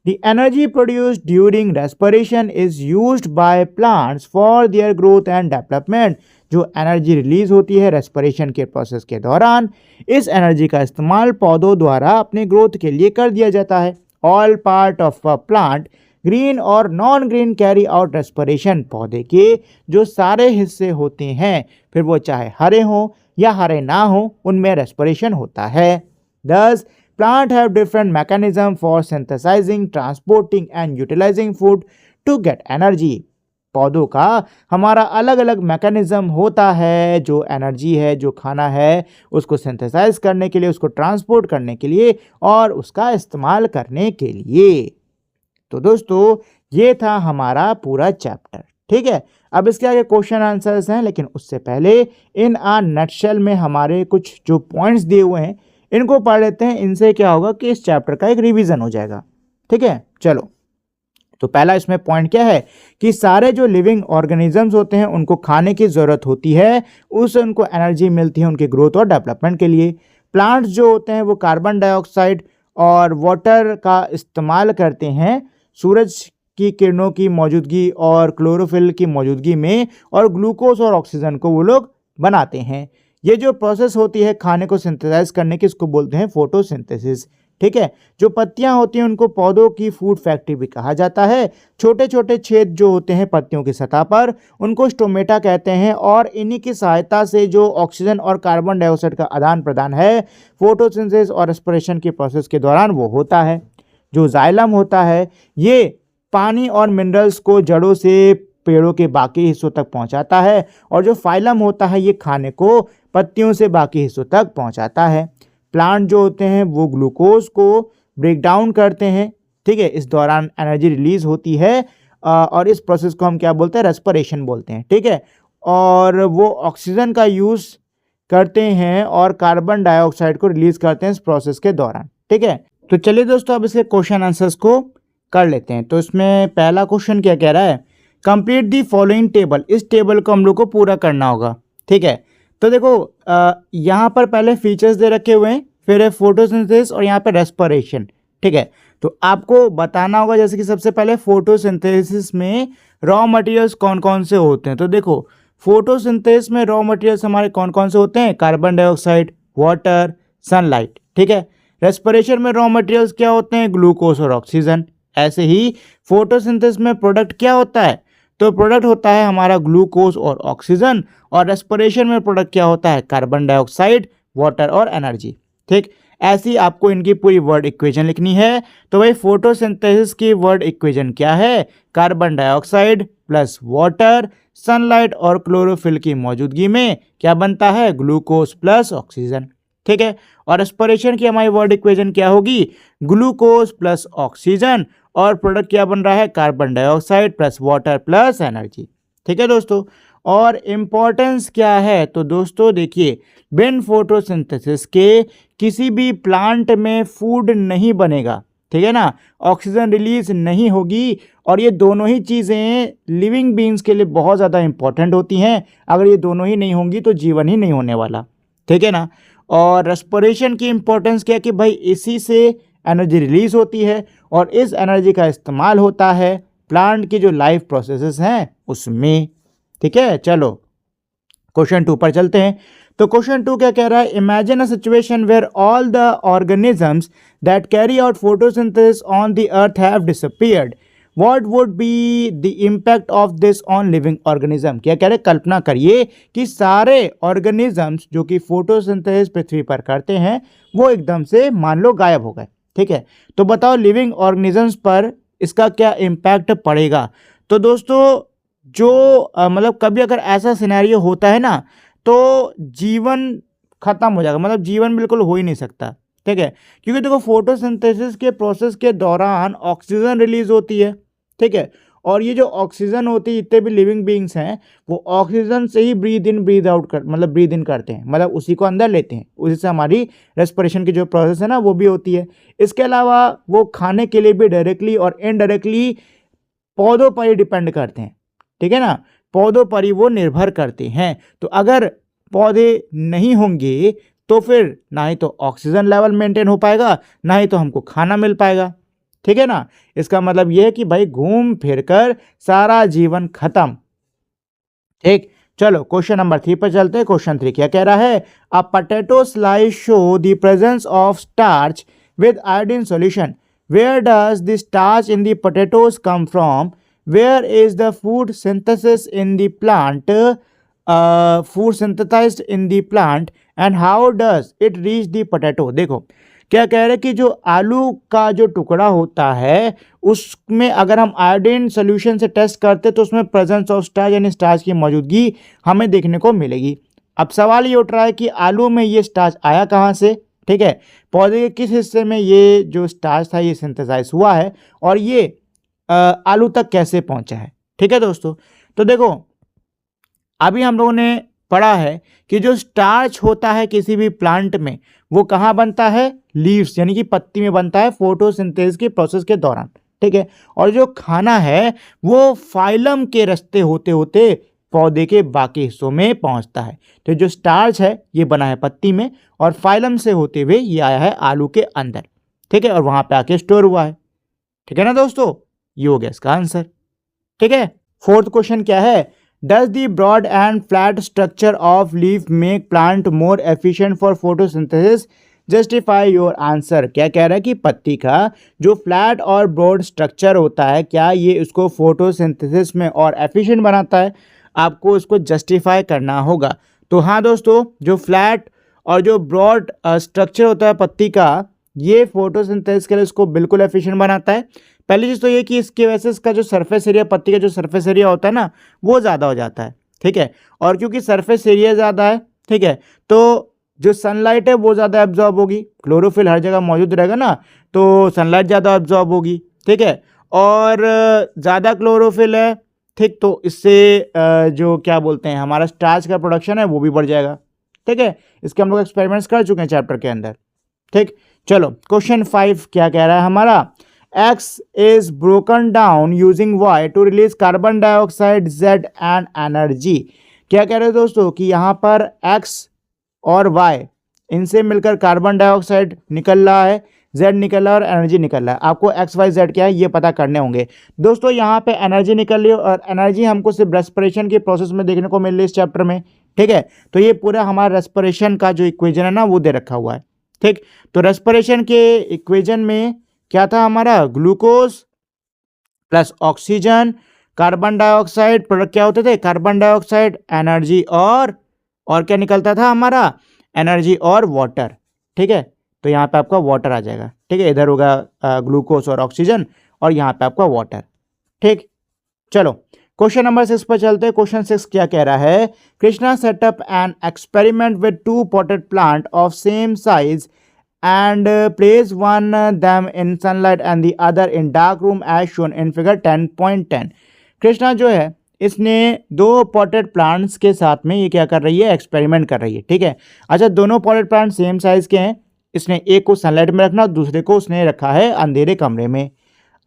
The energy produced during respiration is used by plants for their growth and development, जो एनर्जी रिलीज होती है रेस्पिरेशन के प्रोसेस के दौरान, इस एनर्जी का इस्तेमाल पौधों द्वारा अपने ग्रोथ के लिए कर दिया जाता है। All part of a plant green और non green carry out respiration, पौधे के जो सारे हिस्से होते हैं फिर वो चाहे हरे हो या हरे ना हो उनमें रेस्पिरेशन होता है। Thus, plant have different mechanism for synthesizing, transporting and utilizing food to get energy. पौधों का हमारा अलग अलग मैकेनिज्म होता है, जो एनर्जी है, जो खाना है उसको सिंथेसाइज करने के लिए, उसको ट्रांसपोर्ट करने के लिए और उसका इस्तेमाल करने के लिए। तो दोस्तों ये था हमारा पूरा चैप्टर, ठीक है। अब इसके आगे क्वेश्चन आंसर्स हैं, लेकिन उससे पहले इन अ नटशेल में हमारे कुछ जो पॉइंट्स दिए हुए हैं इनको पढ़ लेते हैं। इनसे क्या होगा कि इस चैप्टर का एक रिवीजन हो जाएगा, ठीक है। चलो तो पहला इसमें पॉइंट क्या है कि सारे जो लिविंग ऑर्गेनिजम्स होते हैं उनको खाने की ज़रूरत होती है, उससे उनको एनर्जी मिलती है उनके ग्रोथ और डेवलपमेंट के लिए। प्लांट्स जो होते हैं वो कार्बन डाइऑक्साइड और वाटर का इस्तेमाल करते हैं सूरज की किरणों की मौजूदगी और क्लोरोफिल की मौजूदगी में, और ग्लूकोज और ऑक्सीजन को वो लोग बनाते हैं। ये जो प्रोसेस होती है खाने को सिंथेसाइज करने की, इसको बोलते हैं फोटोसिंथेसिस। ठीक है। जो पत्तियां होती हैं उनको पौधों की फूड फैक्ट्री भी कहा जाता है। छोटे छोटे छेद जो होते हैं पत्तियों की सतह पर, उनको स्टोमेटा कहते हैं, और इन्हीं की सहायता से जो ऑक्सीजन और कार्बन डाइऑक्साइड का आदान प्रदान है फोटोसिंथेसिस और रेस्पिरेशन के प्रोसेस के दौरान वो होता है। जो जाइलम होता है ये पानी और मिनरल्स को जड़ों से पेड़ों के बाकी हिस्सों तक पहुंचाता है, और जो फाइलम होता है ये खाने को पत्तियों से बाकी हिस्सों तक पहुंचाता है। प्लांट जो होते हैं वो ग्लूकोज को ब्रेक डाउन करते हैं। ठीक है। इस दौरान एनर्जी रिलीज होती है और इस प्रोसेस को हम क्या बोलते हैं, रेस्पिरेशन बोलते हैं। ठीक है। और वो ऑक्सीजन का यूज़ करते हैं और कार्बन डाइऑक्साइड को रिलीज करते हैं इस प्रोसेस के दौरान। ठीक है। तो चलिए दोस्तों अब इसके क्वेश्चन आंसर्स को कर लेते हैं। तो इसमें पहला क्वेश्चन क्या कह रहा है, कंप्लीट दी फॉलोइंग टेबल। इस टेबल को हम लोग को पूरा करना होगा। ठीक है। तो देखो यहाँ पर पहले फीचर्स दे रखे हुए हैं, फिर है फोटोसिंथेसिस और यहाँ पे रेस्पिरेशन। ठीक है। तो आपको बताना होगा जैसे कि सबसे पहले फोटोसिंथेसिस में रॉ मटेरियल्स कौन कौन से होते हैं। तो देखो फोटोसिंथेसिस में रॉ मटेरियल्स हमारे कौन कौन से होते हैं, कार्बन डाइऑक्साइड, वाटर, सनलाइट। ठीक है। रेस्पिरेशन में रॉ मटेरियल्स क्या होते हैं, ग्लूकोज और ऑक्सीजन। ऐसे ही फोटोसिंथेसिस में प्रोडक्ट क्या होता है, तो प्रोडक्ट होता है हमारा ग्लूकोज और ऑक्सीजन, और रेस्पिरेशन में प्रोडक्ट क्या होता है, कार्बन डाइऑक्साइड, वाटर और एनर्जी। ठीक। ऐसी आपको इनकी पूरी वर्ड इक्वेशन लिखनी है। तो भाई फोटोसिंथेसिस की वर्ड इक्वेशन क्या है, carbon dioxide plus water, sunlight और क्लोरोफिल की मौजूदगी में क्या बनता है, ग्लूकोज प्लस ऑक्सीजन। ठीक है। और रेस्पिरेशन की हमारी वर्ड इक्वेशन क्या होगी, ग्लूकोज प्लस ऑक्सीजन, और प्रोडक्ट क्या बन रहा है, carbon dioxide plus water plus energy. ठीक है दोस्तों। और इम्पॉर्टेंस क्या है, तो दोस्तों देखिए बिन फोटोसिंथेसिस के किसी भी प्लांट में फूड नहीं बनेगा। ठीक है ना, ऑक्सीजन रिलीज नहीं होगी, और ये दोनों ही चीज़ें लिविंग बींग्स के लिए बहुत ज़्यादा इंपॉर्टेंट होती हैं। अगर ये दोनों ही नहीं होंगी तो जीवन ही नहीं होने वाला। ठीक है ना। और रेस्पिरेशन की इंपॉर्टेंस क्या है कि भाई इसी से एनर्जी रिलीज होती है, और इस एनर्जी का इस्तेमाल होता है प्लांट की जो लाइफ प्रोसेसेस हैं उसमें। ठीक है। चलो क्वेश्चन 2 पर चलते हैं। तो क्वेश्चन 2 क्या कह रहा है, imagine a situation where all the organisms that carry out photosynthesis on the earth have disappeared, what would be the impact of this on living organism. क्या कह रहे, कल्पना करिए कि सारे ऑर्गेनिजम्स जो कि फोटोसिंथेसिस पृथ्वी पर करते हैं वो एकदम से मान लो गायब हो गए। ठीक है। तो बताओ लिविंग ऑर्गेनिजम्स पर इसका क्या इम्पैक्ट पड़ेगा। तो दोस्तों जो मतलब कभी अगर ऐसा सिनेरियो होता है ना तो जीवन खत्म हो जाएगा, मतलब जीवन बिल्कुल हो ही नहीं सकता। ठीक है। क्योंकि देखो फोटोसिंथेसिस के प्रोसेस के दौरान ऑक्सीजन रिलीज होती है। ठीक है। और ये जो ऑक्सीजन होती है, जितने भी लिविंग बींग्स हैं वो ऑक्सीजन से ही ब्रीद इन ब्रीद आउट कर मतलब ब्रीद इन करते हैं, मतलब उसी को अंदर लेते हैं। उसी से हमारी रेस्पिरेशन की जो प्रोसेस है ना वो भी होती है। इसके अलावा वो खाने के लिए भी डायरेक्टली और इनडायरेक्टली पौधों पर ही डिपेंड करते हैं। ठीक है ना, पौधों पर ही वो निर्भर करते हैं। तो अगर पौधे नहीं होंगे तो फिर ना ही तो ऑक्सीजन लेवल मेंटेन हो पाएगा, ना ही तो हमको खाना मिल पाएगा। ठीक है ना। इसका मतलब यह है कि भाई घूम फिर कर सारा जीवन खत्म। ठीक। चलो क्वेश्चन नंबर 3 पर चलते हैं। क्वेश्चन 3 क्या कह रहा है, a potato slice show the presence of starch with iodine solution, where does the starch in the potatoes come from, where is the food synthesis in the plant, food synthesized in the plant, and how does it reach the potato. देखो क्या कह रहे हैं कि जो आलू का जो टुकड़ा होता है उसमें अगर हम आयोडीन सोल्यूशन से टेस्ट करते तो उसमें प्रेजेंस ऑफ स्टार्च यानी स्टार्च की मौजूदगी हमें देखने को मिलेगी। अब सवाल ये उठ रहा है कि आलू में ये स्टार्च आया कहाँ से। ठीक है। पौधे के किस हिस्से में ये जो स्टार्च था ये सिंथेसाइज हुआ है, और ये आलू तक कैसे पहुंचा है। ठीक है दोस्तों। तो देखो अभी हम लोगों ने पढ़ा है कि जो स्टार्च होता है किसी भी प्लांट में वो कहाँ बनता है, लीव्स यानी कि पत्ती में बनता है फोटोसिंथेसिस के प्रोसेस के दौरान। ठीक है। और जो खाना है वो फाइलम के रास्ते होते होते पौधे के बाकी हिस्सों में पहुंचता है। तो जो स्टार्च है ये बना है पत्ती में और फाइलम से होते हुए ये आया है आलू के अंदर, ठीक है, और वहां पे आके स्टोर हुआ है। ठीक है ना दोस्तों, ये हो गया इसका आंसर। ठीक है। फोर्थ क्वेश्चन क्या है, does the broad and flat structure of leaf make plant more efficient for photosynthesis, justify your answer. क्या कह रहा है कि पत्ती का जो फ्लैट और ब्रॉड स्ट्रक्चर होता है क्या ये उसको फोटोसिंथेसिस में और एफिशिएंट बनाता है, आपको इसको जस्टिफाई करना होगा। तो हाँ दोस्तों, जो फ्लैट और जो ब्रॉड स्ट्रक्चर होता है पत्ती का ये फोटोसिंथेसिस के लिए इसको बिल्कुल एफिशिएंट बनाता है। पहली चीज़ तो ये कि इसकी वजह से इसका जो सरफेस एरिया, पत्ती का जो सरफेस एरिया होता है ना वो ज़्यादा हो जाता है, ठीक है। और क्योंकि सरफेस एरिया ज़्यादा है, ठीक है, तो जो सनलाइट है वो ज़्यादा एब्जॉर्ब होगी, क्लोरोफिल हर जगह मौजूद रहेगा ना तो सनलाइट ज़्यादा एब्जॉर्ब होगी, ठीक है। और ज़्यादा क्लोरोफिल है, ठीक, तो इससे जो क्या बोलते हैं हमारा स्टार्च का प्रोडक्शन है वो भी बढ़ जाएगा, ठीक है। इसके हम लोग एक्सपेरिमेंट्स कर चुके हैं चैप्टर के अंदर, ठीक। चलो क्वेश्चन 5 क्या कह रहा है हमारा, X is broken down using Y to release carbon dioxide, Z and energy। क्या कह रहे हो दोस्तों कि यहाँ पर X और Y इनसे मिलकर कार्बन डाइऑक्साइड निकल रहा है, Z निकल रहा है और एनर्जी निकल रहा है। आपको X Y Z क्या है ये पता करने होंगे दोस्तों। यहाँ पे एनर्जी निकल रही है और एनर्जी हमको सिर्फ रेस्पिरेशन के प्रोसेस में देखने को मिल रही है इस चैप्टर में, ठीक है। तो ये पूरा हमारा रेस्पिरेशन का जो इक्वेशन है ना वो दे रखा हुआ है, ठीक। तो रेस्पिरेशन के इक्वेशन में क्या था हमारा, glucose plus oxygen, carbon dioxide, product क्या होते थे, कार्बन डाइऑक्साइड, एनर्जी और क्या निकलता था हमारा, एनर्जी और वाटर, ठीक है। तो यहाँ पे आपका वाटर आ जाएगा, ठीक है। इधर होगा ग्लूकोज और ऑक्सीजन और यहाँ पे आपका वाटर, ठीक। चलो क्वेश्चन नंबर 6 पर चलते हैं। क्वेश्चन 6 क्या कह रहा है, Krishna setup an experiment with 2 potted plant of same size and place one them in sunlight and the other in dark room as shown in figure 10.10। Krishna जो है इसने 2 पॉटेड प्लांट्स के साथ में ये क्या कर रही है, एक्सपेरिमेंट कर रही है, ठीक है। अच्छा, दोनों पॉटेड प्लांट सेम साइज के हैं, इसने एक को सनलाइट में रखना, दूसरे को उसने रखा है अंधेरे कमरे में।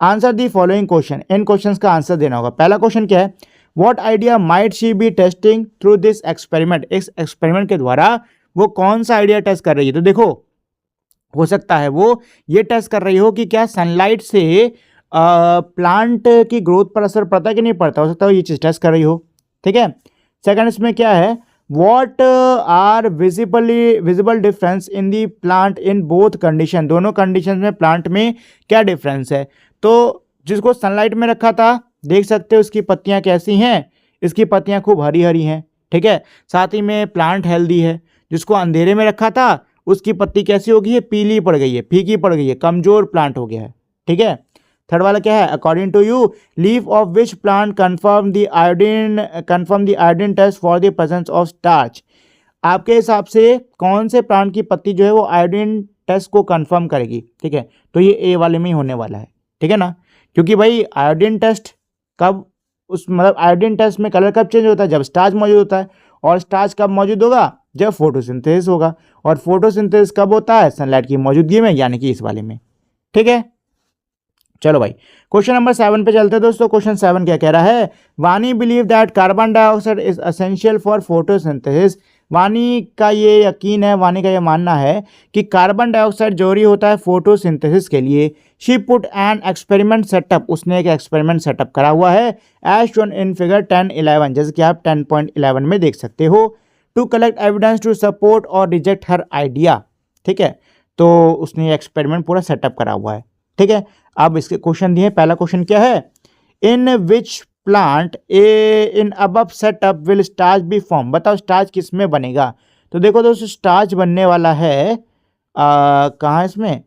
Answer the following question, in questions का आंसर देना होगा। पहला क्वेश्चन क्या है, what idea might she be testing through this experiment. इस एक्सपेरिमेंट के द्वारा वो कौन सा आइडिया टेस्ट कर रही है, तो देखो हो सकता है वो ये टेस्ट कर रही हो कि क्या सनलाइट से प्लांट की ग्रोथ पर असर पड़ता है कि नहीं पड़ता, हो सकता है ये चीज़ टेस्ट कर रही हो, ठीक है। सेकंड इसमें क्या है, what are visible difference in the plant in both condition, दोनों कंडीशन में प्लांट में क्या डिफरेंस है। तो जिसको सनलाइट में रखा था देख सकते हो उसकी पत्तियां कैसी हैं, इसकी पत्तियां खूब हरी हरी हैं, ठीक है, साथ ही में प्लांट हेल्दी है। जिसको अंधेरे में रखा था उसकी पत्ती कैसी हो गई है, पीली पड़ गई है, फीकी पड़ गई है, कमजोर प्लांट हो गया है, ठीक है। थर्ड वाला क्या है, according to you leaf of which plant confirm the iodine test for the presence of starch. आपके हिसाब से कौन से प्लांट की पत्ती जो है वो आयोडीन टेस्ट को कंफर्म करेगी, ठीक है। तो ये ए वाले में ही होने वाला है, ठीक है ना, क्योंकि भाई आयोडीन टेस्ट कब मतलब आयोडीन टेस्ट में कलर कब चेंज होता है, जब स्टार्च मौजूद होता है, और स्टार्च कब मौजूद होगा, जब फोटोसिंथेसिस होगा, और फोटोसिंथेसिस कब होता है, सनलाइट की मौजूदगी में, यानी कि इस वाले में, ठीक है। चलो भाई क्वेश्चन नंबर 7 पे चलते हैं दोस्तों। क्वेश्चन 7 क्या कह रहा है, वानी believe that carbon dioxide is essential for photosynthesis. वानी का ये यकीन है, वानी का ये मानना है कि कार्बन डाइऑक्साइड जरूरी होता है फोटोसिंथेसिस के लिए। She put an experiment setup, उसने एक एक्सपेरिमेंट सेटअप करा हुआ है एज शोन इन फिगर 10.11, जैसे कि आप 10.11 में देख सकते हो, to collect evidence to support or reject her idea, ठीक है। तो उसने एक्सपेरिमेंट पूरा सेटअप करा हुआ है, ठीक है। अब इसके क्वेश्चन दिए, पहला क्वेश्चन क्या है, in which plant in above setup will starch be form. बताओ स्टार्च किस में बनेगा। तो देखो दोस्तों स्टार्च बनने वाला है कहाँ, इसमें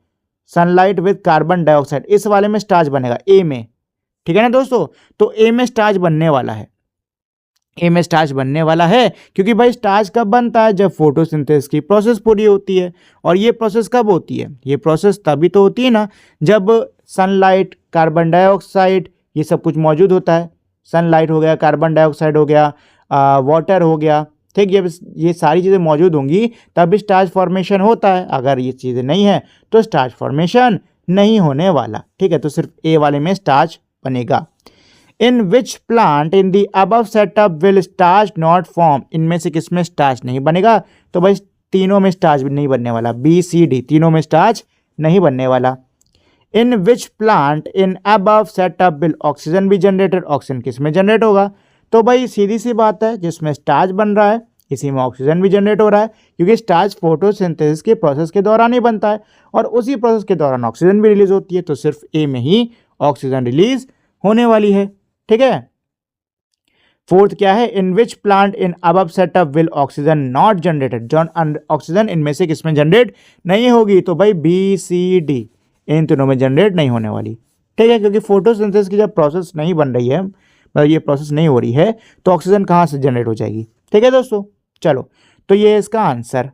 सनलाइट विद कार्बन डाइऑक्साइड, इस वाले में स्टार्च बनेगा, ए में, ठीक है ना दोस्तों। तो ए में स्टार्च बनने वाला है, ए में स्टार्च बनने वाला है, क्योंकि भाई स्टार्च कब बनता है, जब फोटोसिंथेसिस की प्रोसेस पूरी होती है। और ये प्रोसेस कब होती है, ये प्रोसेस तभी तो होती है ना जब सनलाइट, कार्बन डाइऑक्साइड, ये सब कुछ मौजूद होता है। सनलाइट हो गया, कार्बन डाइऑक्साइड हो गया, वाटर हो गया, ठीक, ये सारी चीज़ें मौजूद होंगी तभी स्टार्च फॉर्मेशन होता है। अगर ये चीज़ें नहीं है तो स्टार्च फॉर्मेशन नहीं होने वाला, ठीक है। तो सिर्फ ए वाले में स्टार्च बनेगा। In which plant in the above setup will starch not form, इनमें से किसमें स्टार्च नहीं बनेगा? तो भाई तीनों में स्टार्च नहीं बनने वाला, बी सी डी तीनों में स्टार्च नहीं बनने वाला। In which plant in above setup will oxygen be generated, oxygen किस में जनरेट होगा? तो भाई सीधी सी बात है, जिसमें स्टार्च बन रहा है इसी में ऑक्सीजन भी जनरेट हो रहा है, क्योंकि स्टार्च फोटोसिंथेसिस के प्रोसेस के दौरान ही बनता है और उसी प्रोसेस के दौरान ऑक्सीजन भी रिलीज होती है। तो सिर्फ ए में ही ऑक्सीजन रिलीज होने वाली है, ठीक है। फोर्थ क्या है? In which plant in above setup will oxygen not generated, जॉन ऑक्सीजन इनमें से किसमें जनरेट नहीं होगी? तो भाई बी सी डी इन तीनों में जनरेट नहीं होने वाली, ठीक है। क्योंकि फोटोसिंथेसिस की जब प्रोसेस नहीं बन रही है, मतलब ये प्रोसेस नहीं हो रही है, तो ऑक्सीजन कहाँ से जनरेट हो जाएगी, ठीक है दोस्तों। चलो, तो ये है इसका आंसर।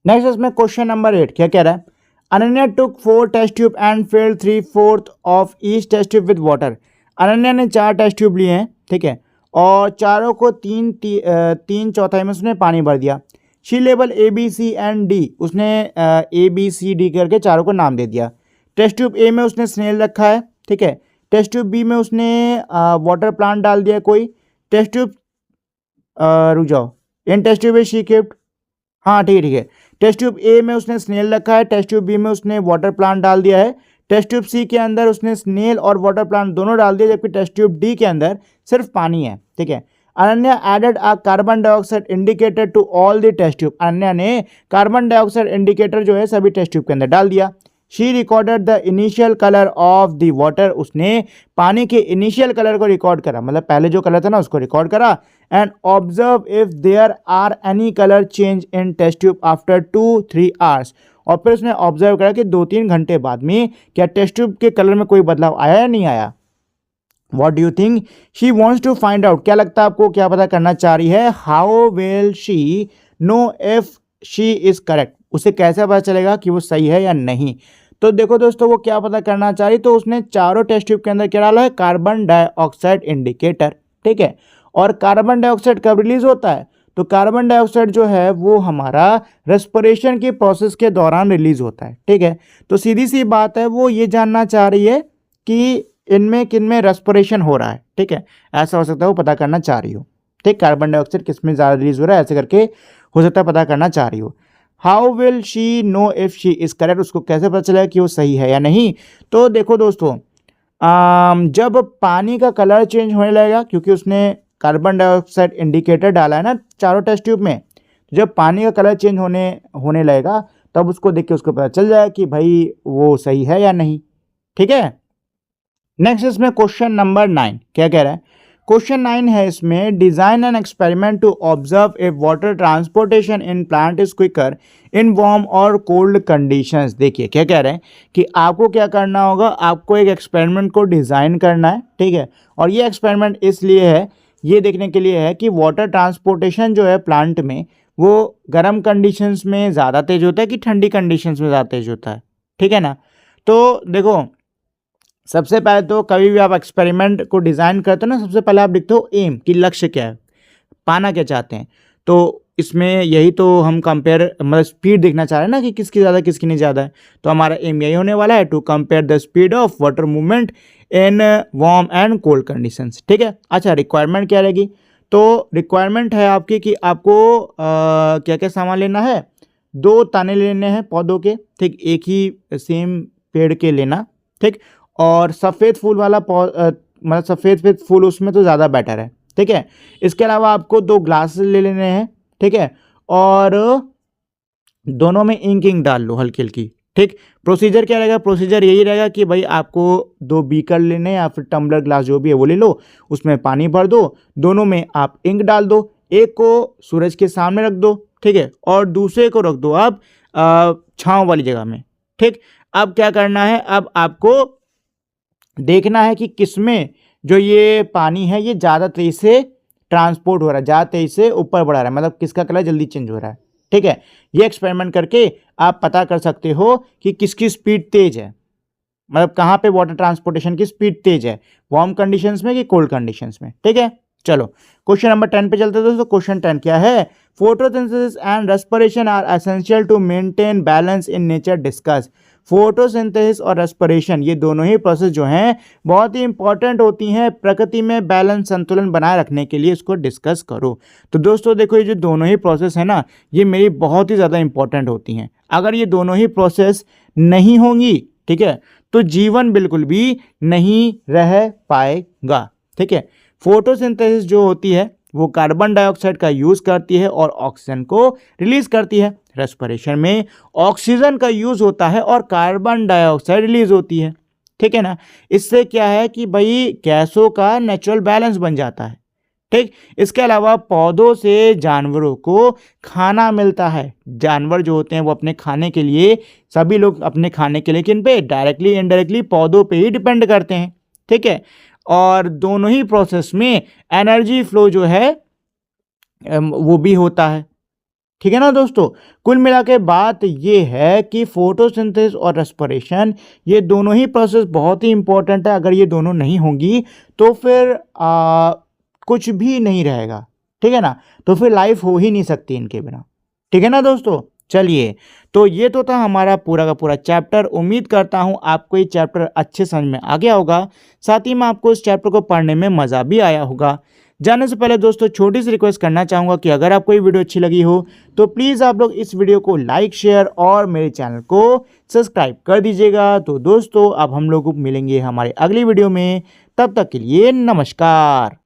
नेक्स्ट इसमें क्वेश्चन नंबर 8 क्या कह रहा है? Ananya took 4 test tube and filled 3/4 of each test tube with water. Ananya ने 4 टेस्ट ट्यूब लिए हैं, ठीक है, और चारों को 3/4 में उसने पानी भर दिया। She label A B C and D, उसने ए बी सी डी करके चारों को नाम दे दिया। टेस्ट ट्यूब ए में उसने स्नेल रखा है, ठीक है। टेस्ट ट्यूब बी में उसने वाटर प्लांट डाल दिया कोई। टेस्ट ट्यूब रुक जाओ, in test tube A she kept, हाँ ठीक है ठीक है। टेस्ट ट्यूब ए में उसने स्नेल रखा है, टेस्ट ट्यूब बी में उसने वाटर प्लांट डाल दिया है। टेस्ट ट्यूब सी के अंदर उसने स्नेल और वाटर प्लांट दोनों डाल दिया, जबकि टेस्ट ट्यूब डी के अंदर सिर्फ पानी है, ठीक है। Ananya added a carbon dioxide indicator to all the test tube, Ananya ने कार्बन डाइऑक्साइड इंडिकेटर जो है सभी टेस्ट ट्यूब के अंदर डाल दिया। She recorded the initial colour of the water, उसने पानी के इनिशियल कलर को रिकॉर्ड करा, मतलब पहले जो कलर था ना उसको रिकॉर्ड करा। And observe if there are any colour change in test tube after 2-3 hours, और फिर उसने ऑब्जर्व करा कि 2-3 घंटे बाद में क्या टेस्ट ट्यूब के कलर में कोई बदलाव आया या नहीं आया। What do you think? She wants to find out, क्या लगता है आपको, क्या पता करना चाह रही है? How will she know if she is correct, उसे कैसे पता चलेगा कि वो सही है या नहीं? तो देखो दोस्तों, वो क्या पता करना चाह रही, तो उसने चारों टेस्ट ट्यूब के अंदर क्या डाला है? कार्बन डाइऑक्साइड इंडिकेटर, ठीक है। और कार्बन डाइऑक्साइड कब रिलीज होता है? तो कार्बन डाइऑक्साइड जो है वो हमारा रेस्पिरेशन के प्रोसेस के दौरान रिलीज होता है, ठीक है। तो सीधी सी बात है, वो ये जानना चाह रही है कि इनमें किन में रेस्पिरेशन हो रहा है, ठीक है। ऐसा हो सकता है वो पता करना चाह रही हो, ठीक। कार्बन डाइऑक्साइड किस में ज़्यादा रिलीज हो रहा है, ऐसे करके हो सकता है पता करना चाह रही हो। How will she know if she is correct, उसको कैसे पता चलेगा कि वो सही है या नहीं? तो देखो दोस्तों, जब पानी का कलर चेंज होने लगेगा, क्योंकि उसने कार्बन डाइऑक्साइड इंडिकेटर डाला है ना चारों टेस्ट ट्यूब में, जब पानी का कलर चेंज होने लगेगा तब उसको देख के उसको पता चल जाएगा कि भाई वो सही है या नहीं, ठीक है। नेक्स्ट इसमें क्वेश्चन नंबर 9 क्या कह रहा है? क्वेश्चन 9 है इसमें, design an experiment to observe if water transportation in plant is quicker in warm or cold conditions. देखिए क्या कह रहे हैं कि आपको क्या करना होगा, आपको एक एक्सपेरिमेंट को डिज़ाइन करना है, ठीक है। और ये एक्सपेरिमेंट इसलिए है, ये देखने के लिए है कि वाटर ट्रांसपोर्टेशन जो है प्लांट में वो गर्म कंडीशंस में ज़्यादा तेज होता है कि ठंडी कंडीशंस में ज़्यादा तेज होता है, ठीक है ना। तो देखो, सबसे पहले तो कभी भी आप एक्सपेरिमेंट को डिज़ाइन करते हो ना, सबसे पहले आप लिखते हो एम, कि लक्ष्य क्या है, पाना क्या चाहते हैं। तो इसमें यही तो हम कंपेयर, मतलब स्पीड देखना चाह रहे हैं ना कि किसकी ज़्यादा किसकी नहीं ज़्यादा है। तो हमारा एम यही होने वाला है, to compare the speed of water movement in warm and cold conditions, ठीक है। अच्छा, रिक्वायरमेंट क्या रहेगी? तो रिक्वायरमेंट है आपकी कि आपको क्या क्या सामान लेना है? 2 ताने लेने हैं पौधों के, ठीक, एक ही सेम पेड़ के लेना, ठीक। और सफ़ेद फूल वाला मतलब सफ़ेद फूल उसमें तो ज़्यादा बेटर है, ठीक है। इसके अलावा आपको 2 ग्लास ले लेने हैं, ठीक है। और दोनों में इंक डाल लो हल्की हल्की, ठीक। प्रोसीजर क्या रहेगा? प्रोसीजर यही रहेगा कि भाई आपको 2 बीकर लेने हैं या फिर टम्बलर ग्लास जो भी है वो ले लो, उसमें पानी भर दो, दोनों में आप इंक डाल दो, एक को सूरज के सामने रख दो, ठीक है, और दूसरे को रख दो आप छाँव वाली जगह में, ठीक। अब क्या करना है, अब आपको देखना है कि किसमें जो ये पानी है ये ज़्यादा तेज़ से ट्रांसपोर्ट हो रहा है, ज़्यादा तेज़ से ऊपर बढ़ा रहा है, मतलब किसका कलर जल्दी चेंज हो रहा है, ठीक है। ये एक्सपेरिमेंट करके आप पता कर सकते हो कि किसकी स्पीड तेज है, मतलब कहाँ पे वाटर ट्रांसपोर्टेशन की स्पीड तेज है, वार्म कंडीशंस में कि कोल्ड कंडीशंस में, ठीक है। चलो क्वेश्चन नंबर 10 पे चलते हैं दोस्तों। क्वेश्चन 10 क्या है? Photosynthesis and respiration are essential to maintain balance in nature, discuss. Photosynthesis और रेस्पिरेशन, ये दोनों ही प्रोसेस जो हैं बहुत ही इंपॉर्टेंट होती हैं प्रकृति में बैलेंस संतुलन बनाए रखने के लिए। इसको डिस्कस करो। तो दोस्तों देखो, ये जो दोनों ही प्रोसेस है ना, ये मेरी बहुत ही ज़्यादा इंपॉर्टेंट होती हैं। अगर ये दोनों ही प्रोसेस नहीं होंगी, ठीक है, तो जीवन बिल्कुल भी नहीं रह पाएगा। ठीक है, फोटोसिंथेसिस जो होती है वो कार्बन डाइऑक्साइड का यूज़ करती है और ऑक्सीजन को रिलीज करती है। रेस्पिरेशन में ऑक्सीजन का यूज़ होता है और कार्बन डाइऑक्साइड रिलीज होती है। ठीक है ना। इससे क्या है कि भाई गैसों का नेचुरल बैलेंस बन जाता है। ठीक, इसके अलावा पौधों से जानवरों को खाना मिलता है। जानवर जो होते हैं वो अपने खाने के लिए, सभी लोग अपने खाने के लिए किन पे, डायरेक्टली इनडायरेक्टली पौधों पे ही डिपेंड करते हैं। ठीक है, और दोनों ही प्रोसेस में एनर्जी फ्लो जो है वो भी होता है। ठीक है ना दोस्तों। कुल मिला के बात ये है कि फोटोसिंथेसिस और रेस्पिरेशन, ये दोनों ही प्रोसेस बहुत ही इंपॉर्टेंट है। अगर ये दोनों नहीं होंगी तो फिर कुछ भी नहीं रहेगा। ठीक है ना, तो फिर लाइफ हो ही नहीं सकती इनके बिना। ठीक है ना दोस्तों। चलिए, तो ये तो था हमारा पूरा का पूरा चैप्टर। उम्मीद करता हूँ आपको ये चैप्टर अच्छे समझ में आ गया होगा, साथ ही में आपको इस चैप्टर को पढ़ने में मज़ा भी आया होगा। जाने से पहले दोस्तों छोटी सी रिक्वेस्ट करना चाहूँगा कि अगर आपको ये वीडियो अच्छी लगी हो तो प्लीज़ आप लोग इस वीडियो को लाइक, शेयर और मेरे चैनल को सब्सक्राइब कर दीजिएगा। तो दोस्तों अब हम लोग मिलेंगे हमारे अगली वीडियो में, तब तक के लिए नमस्कार।